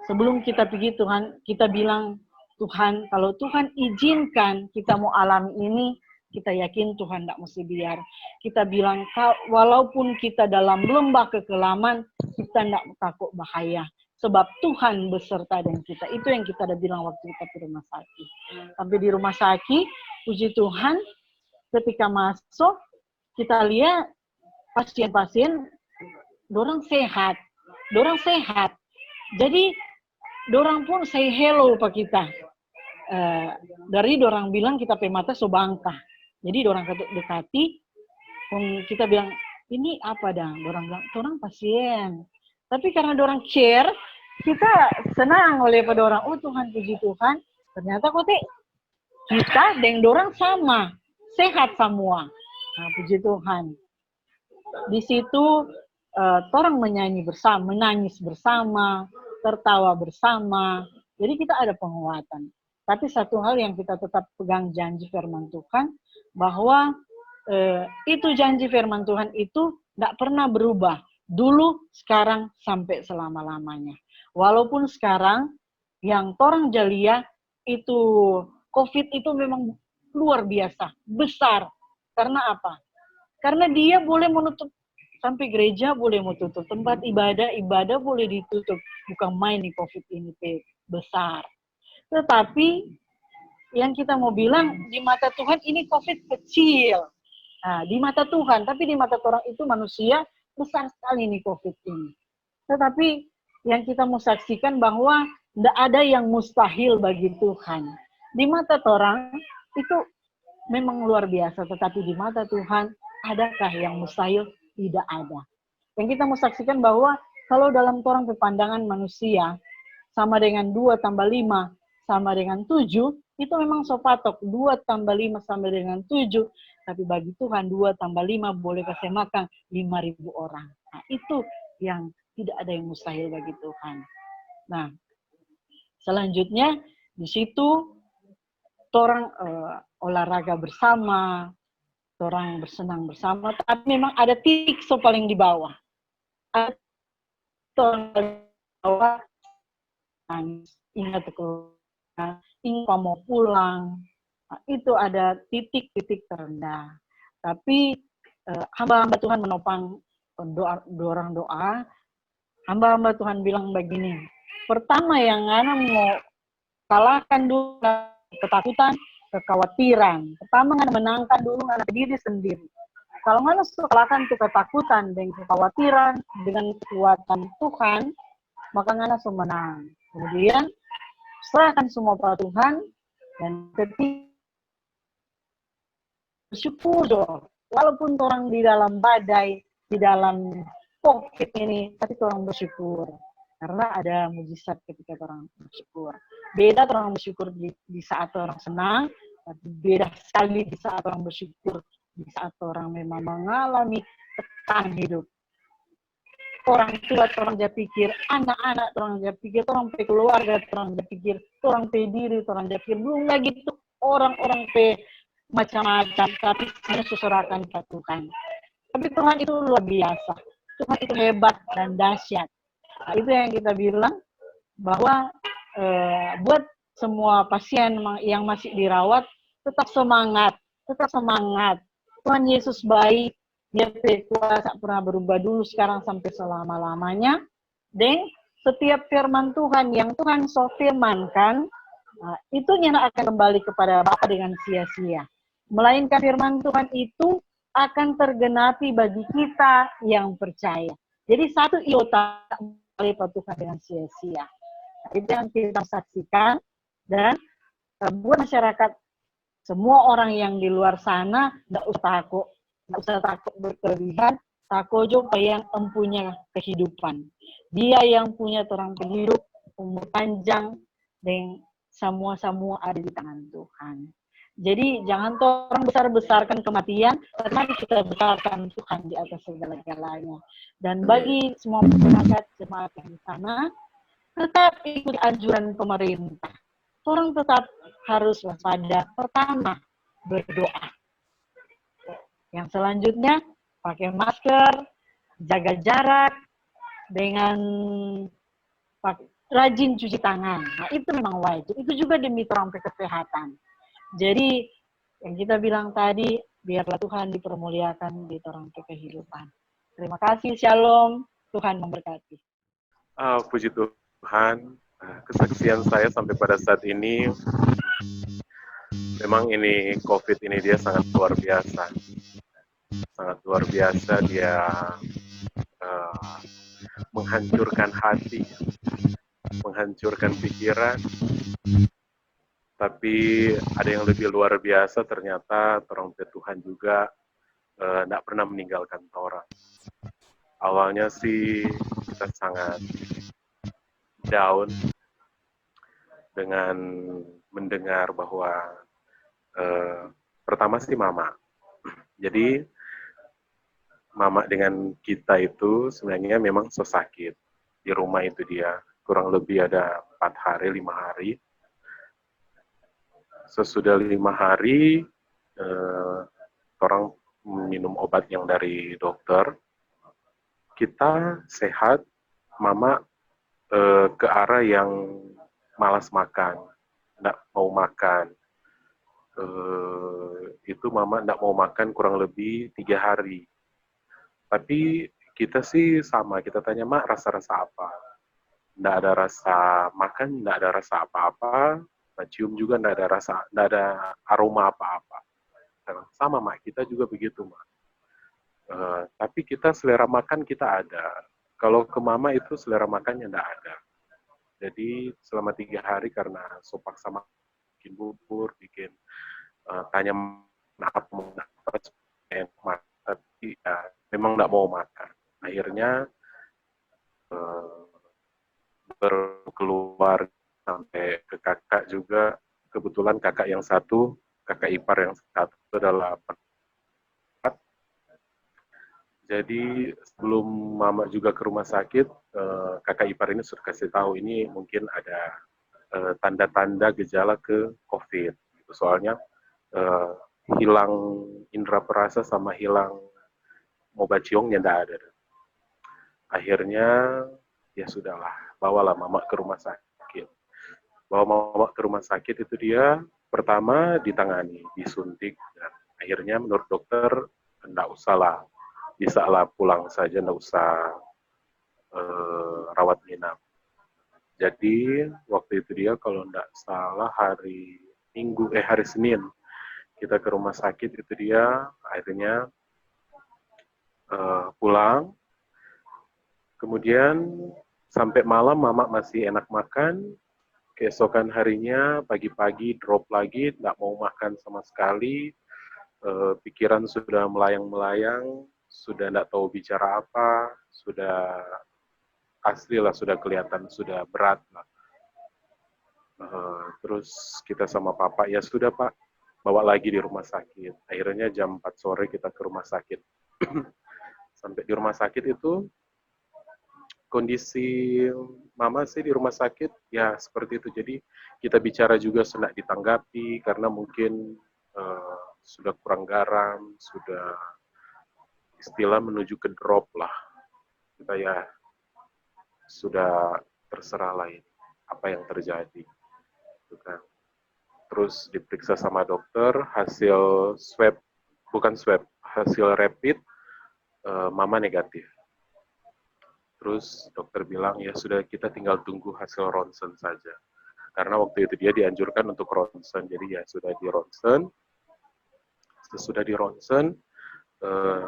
sebelum kita pergi Tuhan, kita bilang, Tuhan, kalau Tuhan izinkan kita mau alami ini, kita yakin Tuhan tidak mesti biar. Kita bilang, walaupun kita dalam lembah kekelaman, kita tidak takut bahaya. Sebab Tuhan beserta dengan kita. Itu yang kita ada bilang waktu kita di rumah sakit. Sampai di rumah sakit, puji Tuhan, ketika masuk, kita lihat pasien-pasien, dorang sehat. Jadi, dorang pun say hello Pak kita. Dari dorang bilang kita pe mata so bangkah. Jadi dorang dekati, kita bilang, ini apa dah? Orang bilang, orang pasien. Tapi karena orang care, kita senang oleh pada orang, oh Tuhan, puji Tuhan, ternyata kok kita dengan orang sama, sehat semua. Nah, puji Tuhan. Di situ orang menyanyi bersama, menangis bersama, tertawa bersama. Jadi kita ada penguatan. Tapi satu hal yang kita tetap pegang janji firman Tuhan, bahwa itu janji firman Tuhan itu tidak pernah berubah. Dulu, sekarang, sampai selama-lamanya. Walaupun sekarang yang orang Jalia itu COVID itu memang luar biasa, besar. Karena apa? Karena dia boleh menutup, sampai gereja boleh menutup, tempat ibadah boleh ditutup. Bukan main di COVID ini besar. Tetapi yang kita mau bilang, di mata Tuhan ini COVID kecil. Nah, di mata Tuhan, tapi di mata orang itu manusia, besar sekali nih COVID ini. Tetapi yang kita mau saksikan bahwa tidak ada yang mustahil bagi Tuhan. Di mata orang itu memang luar biasa, tetapi di mata Tuhan, adakah yang mustahil? Tidak ada. Yang kita mau saksikan bahwa kalau dalam orang pandangan manusia, sama dengan 2 tambah 5, sama dengan 7, itu memang sopatok. 2 tambah 5 sama dengan 7. Tapi bagi Tuhan 2 tambah 5 boleh kasih makan 5.000 orang. Nah, itu yang tidak ada yang mustahil bagi Tuhan. Nah, selanjutnya di situ orang olahraga bersama, orang bersenang bersama, tapi memang ada titik paling di bawah. Ada orang bawah, ingat ingin mau pulang, nah, itu ada titik-titik terendah. Tapi hamba-hamba Tuhan menopang orang doa. Hamba-hamba Tuhan bilang begini, pertama yang Ana mau kalahkan dulu ketakutan, kekhawatiran. Pertama Ana menangkan dulu Ana diri sendiri. Kalau Ana kalahkan tuh ketakutan dan kekhawatiran dengan kekuatan Tuhan, maka Ana menang. Kemudian serahkan semua pada Tuhan, dan ketika bersyukur doa. Walaupun orang di dalam badai, di dalam COVID ini, tapi orang bersyukur. Karena ada mujizat ketika orang bersyukur. Beda orang bersyukur di saat orang senang, tapi beda sekali di saat orang bersyukur, di saat orang memang mengalami tekanan hidup. Orang tua, orang dia pikir, anak-anak, orang dia pikir, orang keluarga, orang dia pikir, orang diri, orang dia pikir, belum lagi itu orang-orang macam-macam, tapi hanya seserahkan ke Tuhan. Tapi Tuhan itu luar biasa. Tuhan itu hebat dan dahsyat. Nah, itu yang kita bilang, bahwa buat semua pasien yang masih dirawat, tetap semangat, tetap semangat. Tuhan Yesus baik, dia kuasa pernah berubah dulu, sekarang sampai selama-lamanya. Dan setiap firman Tuhan yang Tuhan firmankan, itu nyata akan kembali kepada Bapa dengan sia-sia. Melainkan firman Tuhan itu akan tergenapi bagi kita yang percaya. Jadi satu iota kembali kepada Tuhan dengan sia-sia. Itu yang kita saksikan. Dan buat masyarakat, semua orang yang di luar sana, tidak usah takut berkelebihan, takut juga yang empunya kehidupan. Dia yang punya orang penghidup, umur panjang, dan semua ada di tangan Tuhan. Jadi jangan orang besar-besarkan kematian, tetapi kita besarkan Tuhan di atas segala-galanya. Dan bagi semua masyarakat jemaat yang di sana, tetap ikut anjuran pemerintah. Orang tetap harus waspada. Pertama, berdoa. Yang selanjutnya, pakai masker, jaga jarak, dengan rajin cuci tangan. Nah, itu memang wajib. Itu juga demi orang kesehatan. Jadi, yang kita bilang tadi, biarlah Tuhan dipermuliakan di orang kehidupan. Terima kasih, Shalom. Tuhan memberkati. Puji Tuhan, kesaksian saya sampai pada saat ini, memang ini COVID ini dia sangat luar biasa. Sangat luar biasa, dia menghancurkan hati, menghancurkan pikiran. Tapi ada yang lebih luar biasa, ternyata orang Tuhan juga nggak pernah meninggalkan orang. Awalnya sih kita sangat down dengan mendengar bahwa pertama sih mama. Jadi mama dengan kita itu sebenarnya memang sakit. Di rumah itu dia kurang lebih ada 4 hari, 5 hari. Sesudah 5 hari, orang minum obat yang dari dokter. Kita sehat, mama ke arah yang malas makan, nggak mau makan. Itu mama nggak mau makan kurang lebih 3 hari. Tapi kita sih sama, kita tanya, Mak, rasa-rasa apa? Nggak ada rasa makan, nggak ada rasa apa-apa, cium juga nggak ada rasa, nggak ada aroma apa-apa. Sama, Mak, kita juga begitu, Mak. Tapi kita selera makan kita ada. Kalau ke mama itu selera makannya nggak ada. Jadi selama 3 hari karena sopak sama bikin bubur, bikin tanya apa mau makan, tapi ya, memang nggak mau makan. Akhirnya berkeluar sampai ke kakak juga. Kebetulan kakak yang satu, kakak ipar yang satu adalah jadi sebelum mama juga ke rumah sakit, kakak ipar ini sudah kasih tahu ini mungkin ada tanda-tanda gejala ke COVID. Soalnya hilang indera perasa sama hilang mau ciongnya tidak ada. Akhirnya ya sudahlah, bawalah mama ke rumah sakit. Bawa mama ke rumah sakit itu dia pertama ditangani, disuntik, dan akhirnya menurut dokter tidak usah lah, bisa lah pulang saja, tidak usah rawat inap. Jadi waktu itu dia kalau tidak salah hari Senin kita ke rumah sakit itu dia akhirnya pulang. Kemudian sampai malam mama masih enak makan. Keesokan harinya pagi-pagi drop lagi, tidak mau makan sama sekali. Pikiran sudah melayang-melayang, sudah tidak tahu bicara apa, sudah asli lah, sudah kelihatan, sudah berat lah. Terus kita sama papa, ya sudah Pak, bawa lagi di rumah sakit. Akhirnya jam 4 sore kita ke rumah sakit. Sampai di rumah sakit itu, kondisi mama sih di rumah sakit, ya seperti itu. Jadi kita bicara juga sudah ditanggapi, karena mungkin sudah kurang garam, sudah istilah menuju ke drop lah. Kita ya sudah terserah lah ini, apa yang terjadi. Kan. Terus diperiksa sama dokter, hasil swab, bukan swab, hasil rapid, mama negatif. Terus dokter bilang, ya sudah kita tinggal tunggu hasil ronsen saja. Karena waktu itu dia dianjurkan untuk ronsen, jadi ya sudah di ronsen. Sesudah di ronsen,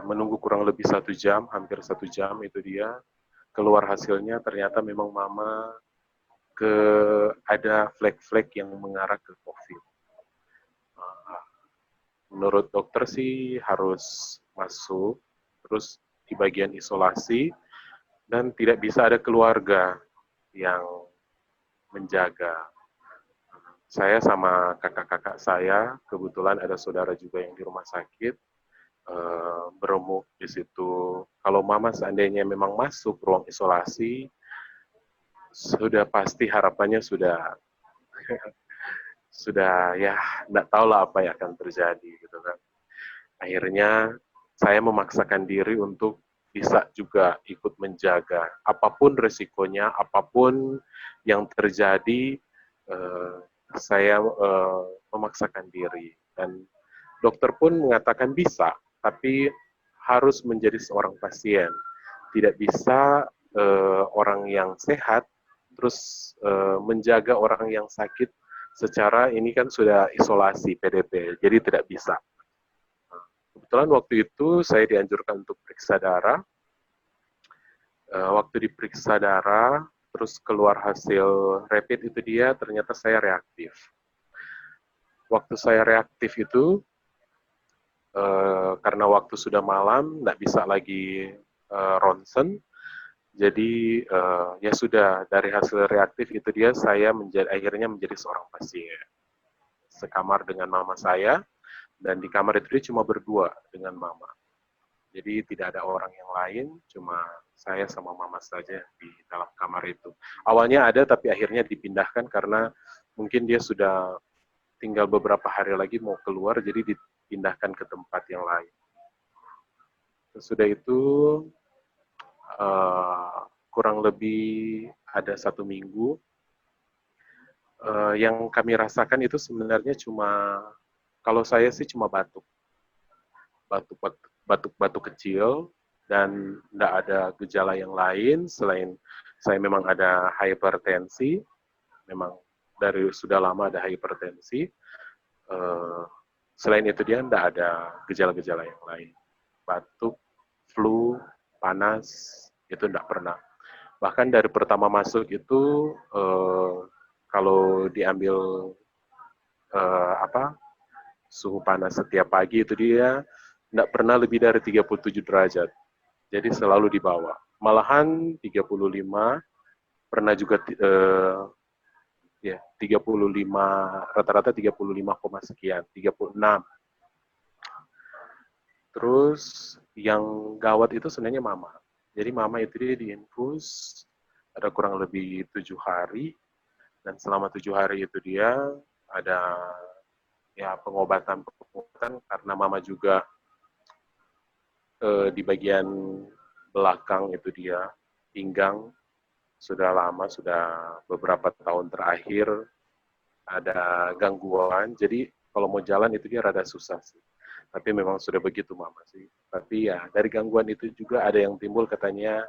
menunggu kurang lebih 1 jam, hampir 1 jam itu dia, keluar hasilnya ternyata memang mama ada flek-flek yang mengarah ke COVID. Menurut dokter sih harus masuk, terus di bagian isolasi, dan tidak bisa ada keluarga yang menjaga. Saya sama kakak-kakak saya, kebetulan ada saudara juga yang di rumah sakit, beremuk di situ. Kalau mama seandainya memang masuk ruang isolasi, sudah pasti harapannya sudah ya tidak tahu lah apa yang akan terjadi gitu kan. Akhirnya saya memaksakan diri untuk bisa juga ikut menjaga apapun resikonya, apapun yang terjadi, saya memaksakan diri, dan dokter pun mengatakan bisa, tapi harus menjadi seorang pasien, tidak bisa orang yang sehat terus menjaga orang yang sakit secara ini kan sudah isolasi PDP, jadi tidak bisa. Kebetulan waktu itu saya dianjurkan untuk periksa darah. Waktu diperiksa darah, terus keluar hasil rapid itu dia, ternyata saya reaktif. Waktu saya reaktif itu, karena karena waktu sudah malam, nggak bisa lagi ronsen. Jadi ya sudah, dari hasil reaktif itu dia saya akhirnya menjadi seorang pasien. Sekamar dengan mama saya, dan di kamar itu dia cuma berdua dengan mama. Jadi tidak ada orang yang lain, cuma saya sama mama saja di dalam kamar itu. Awalnya ada, tapi akhirnya dipindahkan karena mungkin dia sudah tinggal beberapa hari lagi mau keluar, jadi dipindahkan ke tempat yang lain. Sesudah itu kurang lebih ada 1 minggu, yang kami rasakan itu sebenarnya cuma, kalau saya sih cuma batuk kecil, dan tidak ada gejala yang lain selain saya memang ada hipertensi, memang dari sudah lama ada hipertensi. Selain itu dia tidak ada gejala-gejala yang lain. Batuk, flu, panas, itu tidak pernah. Bahkan dari pertama masuk itu, kalau diambil suhu panas setiap pagi itu dia tidak pernah lebih dari 37 derajat. Jadi selalu di bawah. Malahan 35, pernah juga 35, rata-rata 35, sekian, 36. Terus yang gawat itu sebenarnya mama. Jadi mama itu dia diinfus ada kurang lebih 7 hari, dan selama 7 hari itu dia ada ya pengobatan karena mama juga di bagian belakang itu dia pinggang sudah lama, sudah beberapa tahun terakhir ada gangguan, jadi kalau mau jalan itu dia rada susah sih. Tapi memang sudah begitu mama sih. Tapi ya dari gangguan itu juga ada yang timbul, katanya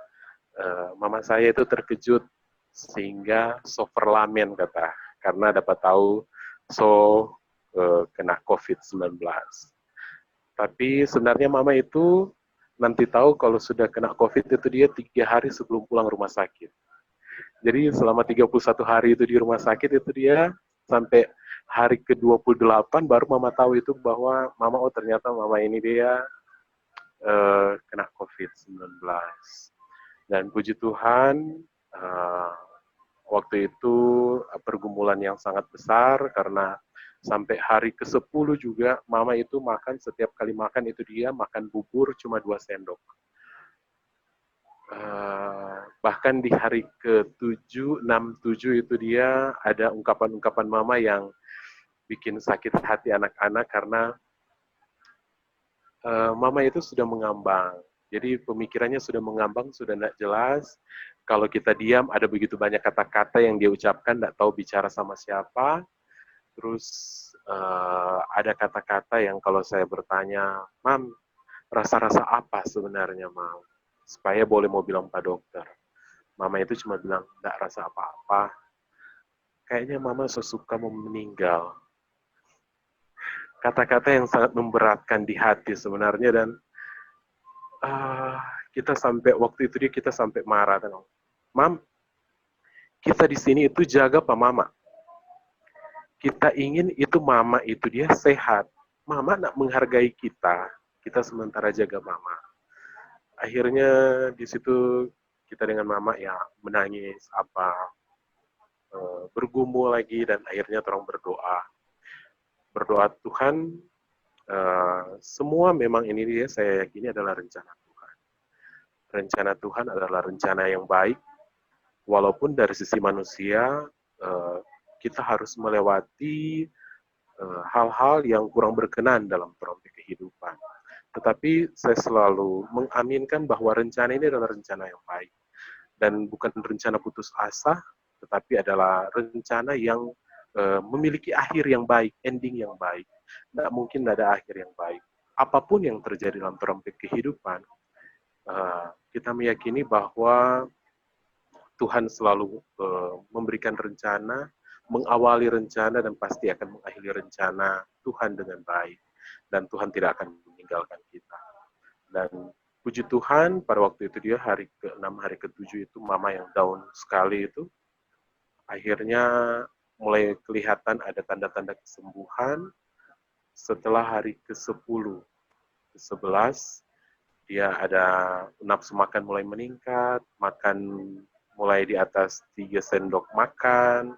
mama saya itu terkejut sehingga soferlamen kata, karena dapat tahu kena COVID-19. Tapi sebenarnya mama itu nanti tahu kalau sudah kena COVID itu dia 3 hari sebelum pulang rumah sakit. Jadi selama 31 hari itu di rumah sakit itu dia sampai hari ke-28 baru mama tahu itu bahwa mama, oh ternyata mama ini dia kena COVID-19. Dan puji Tuhan waktu itu pergumulan yang sangat besar karena sampai hari ke-10 juga mama itu makan, setiap kali makan itu dia makan bubur cuma 2 sendok. Bahkan di hari ke-7, 6, 7 itu dia ada ungkapan-ungkapan mama yang bikin sakit hati anak-anak karena mama itu sudah mengambang. Jadi pemikirannya sudah mengambang, sudah tidak jelas. Kalau kita diam, ada begitu banyak kata-kata yang dia ucapkan, tidak tahu bicara sama siapa. Terus ada kata-kata yang kalau saya bertanya, Mam, rasa-rasa apa sebenarnya, Mam? Supaya boleh mau bilang Pak Dokter. Mama itu cuma bilang, tidak rasa apa-apa. Kayaknya Mama sesuka mau meninggal. Kata-kata yang sangat memberatkan di hati sebenarnya, dan kita sampai waktu itu kita sampai marah. Mam, kita di sini itu jaga Pak Mama. Kita ingin itu mama itu dia sehat. Mama nak menghargai kita sementara jaga mama. Akhirnya di situ kita dengan mama ya menangis, bergumul lagi, dan akhirnya orang berdoa Tuhan, semua memang ini dia saya yakini adalah rencana Tuhan. Rencana Tuhan adalah rencana yang baik, walaupun dari sisi manusia kita harus melewati hal-hal yang kurang berkenan dalam perompak kehidupan. Tetapi saya selalu mengaminkan bahwa rencana ini adalah rencana yang baik. Dan bukan rencana putus asa, tetapi adalah rencana yang memiliki akhir yang baik, ending yang baik. Tidak mungkin ada akhir yang baik. Apapun yang terjadi dalam perompak kehidupan, kita meyakini bahwa Tuhan selalu memberikan rencana, mengawali rencana, dan pasti akan mengakhiri rencana Tuhan dengan baik. Dan Tuhan tidak akan meninggalkan kita. Dan puji Tuhan, pada waktu itu dia hari ke-6, hari ke-7 itu mama yang down sekali itu, akhirnya mulai kelihatan ada tanda-tanda kesembuhan setelah hari ke-10. ke-11 dia ada nafsu makan mulai meningkat, makan mulai di atas 3 sendok makan,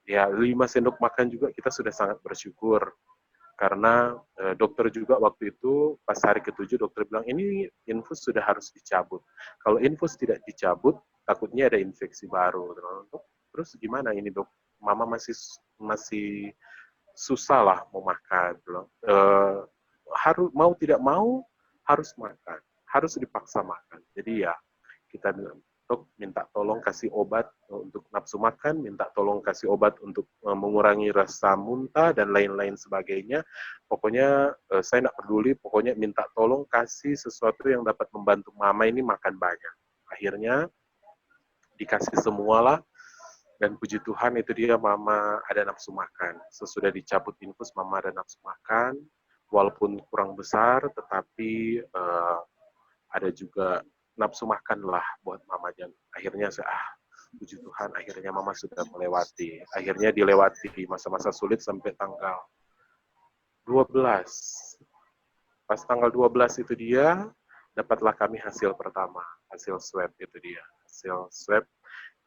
ya 5 sendok makan juga kita sudah sangat bersyukur. Karena dokter juga waktu itu pas hari ke-7 dokter bilang ini infus sudah harus dicabut. Kalau infus tidak dicabut, takutnya ada infeksi baru. Terus gimana ini dok? Mama masih susah lah mau makan. Harus mau tidak mau harus makan, harus dipaksa makan. Jadi ya kita bilang dok minta tolong kasih obat untuk nafsu makan, minta tolong kasih obat untuk mengurangi rasa muntah dan lain-lain sebagainya. Pokoknya saya tidak peduli, pokoknya minta tolong kasih sesuatu yang dapat membantu mama ini makan banyak. Akhirnya dikasih semualah, dan puji Tuhan itu dia mama ada nafsu makan. Sesudah dicabut infus mama ada nafsu makan, walaupun kurang besar tetapi ada juga nafsu makan lah buat mama. Dan akhirnya puji Tuhan akhirnya mama sudah melewati. Akhirnya dilewati masa-masa sulit sampai tanggal 12. Pas tanggal 12 itu dia dapatlah kami hasil pertama, hasil swab itu dia. Hasil swab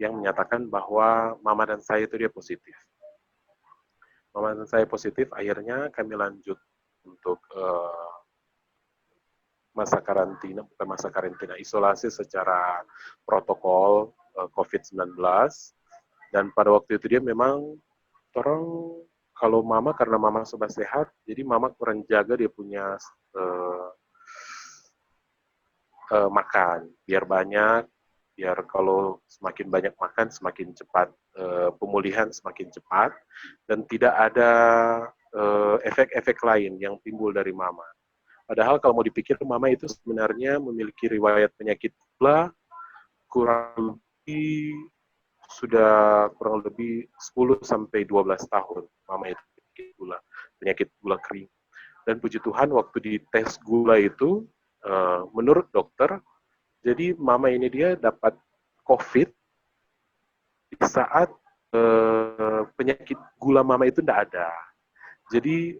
yang menyatakan bahwa mama dan saya itu dia positif. Mama dan saya positif, akhirnya kami lanjut untuk masa karantina, bukan masa karantina, isolasi secara protokol COVID-19. Dan pada waktu itu dia memang orang kalau mama, karena mama sudah sehat, jadi mama kurang jaga dia punya makan, biar banyak, biar kalau semakin banyak makan semakin cepat pemulihan semakin cepat, dan tidak ada efek-efek lain yang timbul dari mama. Padahal kalau mau dipikir, mama itu sebenarnya memiliki riwayat penyakit gula sudah kurang lebih 10 sampai 12 tahun. Mama itu penyakit gula kering. Dan puji Tuhan waktu di tes gula itu, menurut dokter, jadi mama ini dia dapat COVID di saat penyakit gula mama itu tidak ada. Jadi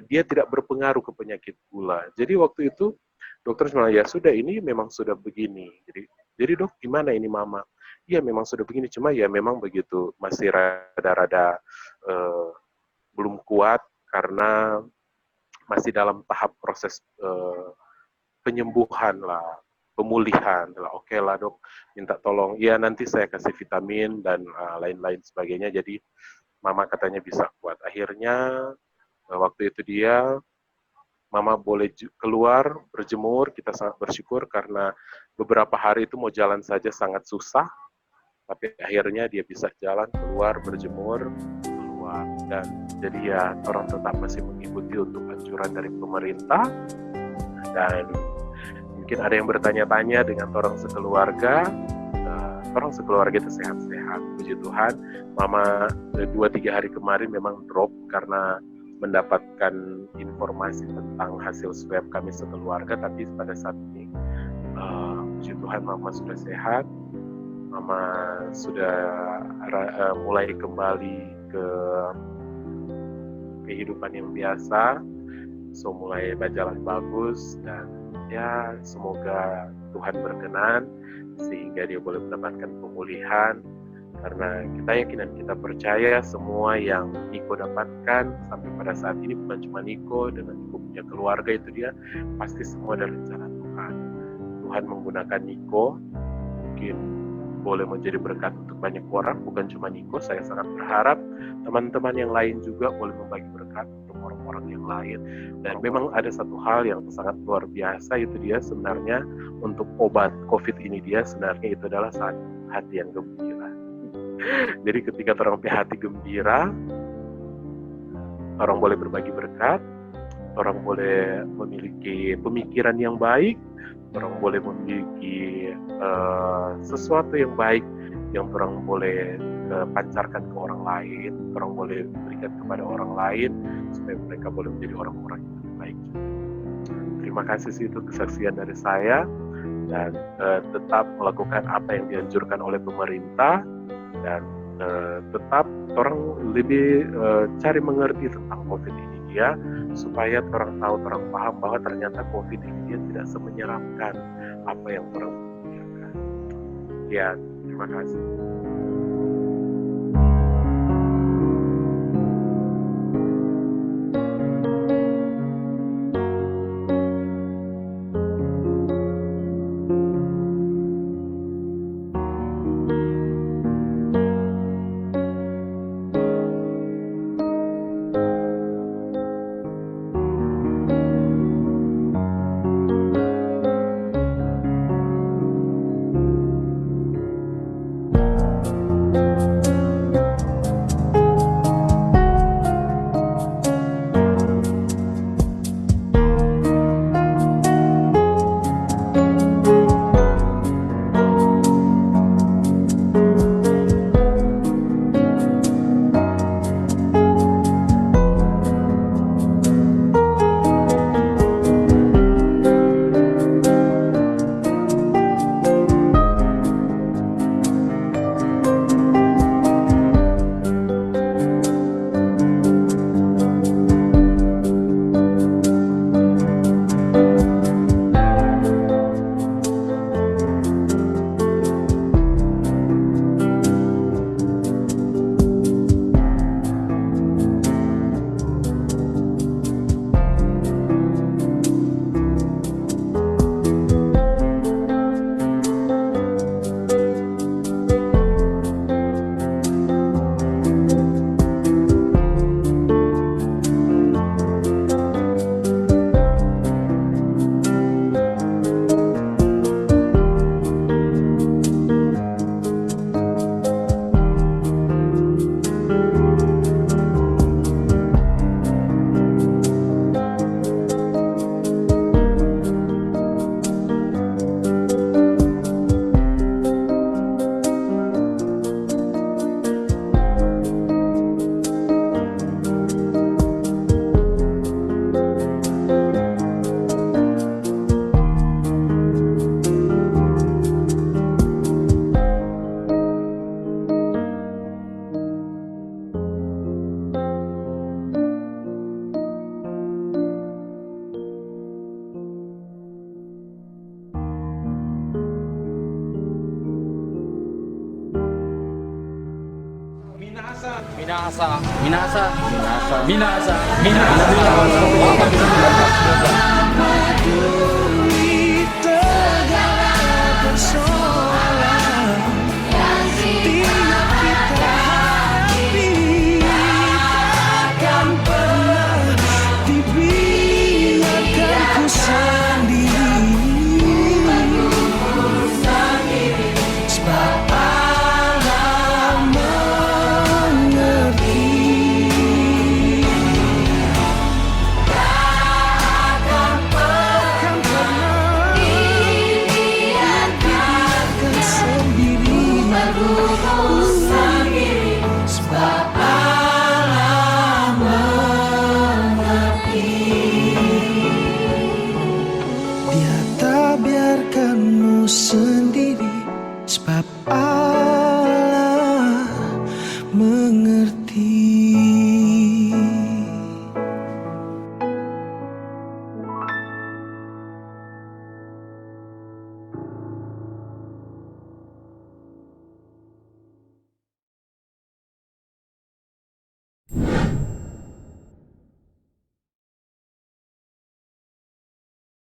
dia tidak berpengaruh ke penyakit gula. Jadi waktu itu dokter bilang, ya sudah ini memang sudah begini. Jadi dok gimana ini mama? Iya memang sudah begini, cuma ya memang begitu, masih rada-rada belum kuat karena masih dalam tahap proses penyembuhan lah, pemulihan lah. Oke lah dok, minta tolong. Ya nanti saya kasih vitamin dan lain-lain sebagainya. Jadi mama katanya bisa kuat. Akhirnya waktu itu dia, mama boleh keluar berjemur. Kita sangat bersyukur karena beberapa hari itu mau jalan saja sangat susah. Tapi akhirnya dia bisa jalan, keluar, berjemur, keluar. Dan jadi ya orang tetap masih mengikuti untuk anjuran dari pemerintah. Dan mungkin ada yang bertanya-tanya dengan orang sekeluarga. Orang sekeluarga itu sehat-sehat. Puji Tuhan, mama 2-3 hari kemarin memang drop karena mendapatkan informasi tentang hasil swab kami sekeluarga, tapi pada saat ini puji Tuhan mama sudah sehat, mama sudah mulai kembali ke kehidupan yang biasa, so mulai berjalan bagus, dan ya semoga Tuhan berkenan sehingga dia boleh mendapatkan pemulihan. Karena kita yakin dan kita percaya semua yang Niko dapatkan sampai pada saat ini, bukan cuma Niko, dengan Niko punya keluarga itu dia, pasti semua dari rencana Tuhan. Tuhan menggunakan Niko, mungkin boleh menjadi berkat untuk banyak orang, bukan cuma Niko. Saya sangat berharap teman-teman yang lain juga boleh membagi berkat untuk orang-orang yang lain. Dan memang ada satu hal yang sangat luar biasa, itu dia sebenarnya untuk obat COVID ini dia sebenarnya itu adalah hati yang gembira. Jadi ketika orang punya hati gembira, orang boleh berbagi berkat, orang boleh memiliki pemikiran yang baik, orang boleh memiliki sesuatu yang baik yang orang boleh pancarkan ke orang lain, orang boleh berikan kepada orang lain supaya mereka boleh menjadi orang-orang yang lebih baik. Terima kasih, itu kesaksian dari saya, dan tetap melakukan apa yang dianjurkan oleh pemerintah, dan tetap orang lebih cari mengerti tentang COVID ini. media supaya orang tahu, orang paham bahwa ternyata COVID ini dia tidak semenyeramkan apa yang orang pikirkan. Ya, terima kasih. Minasa.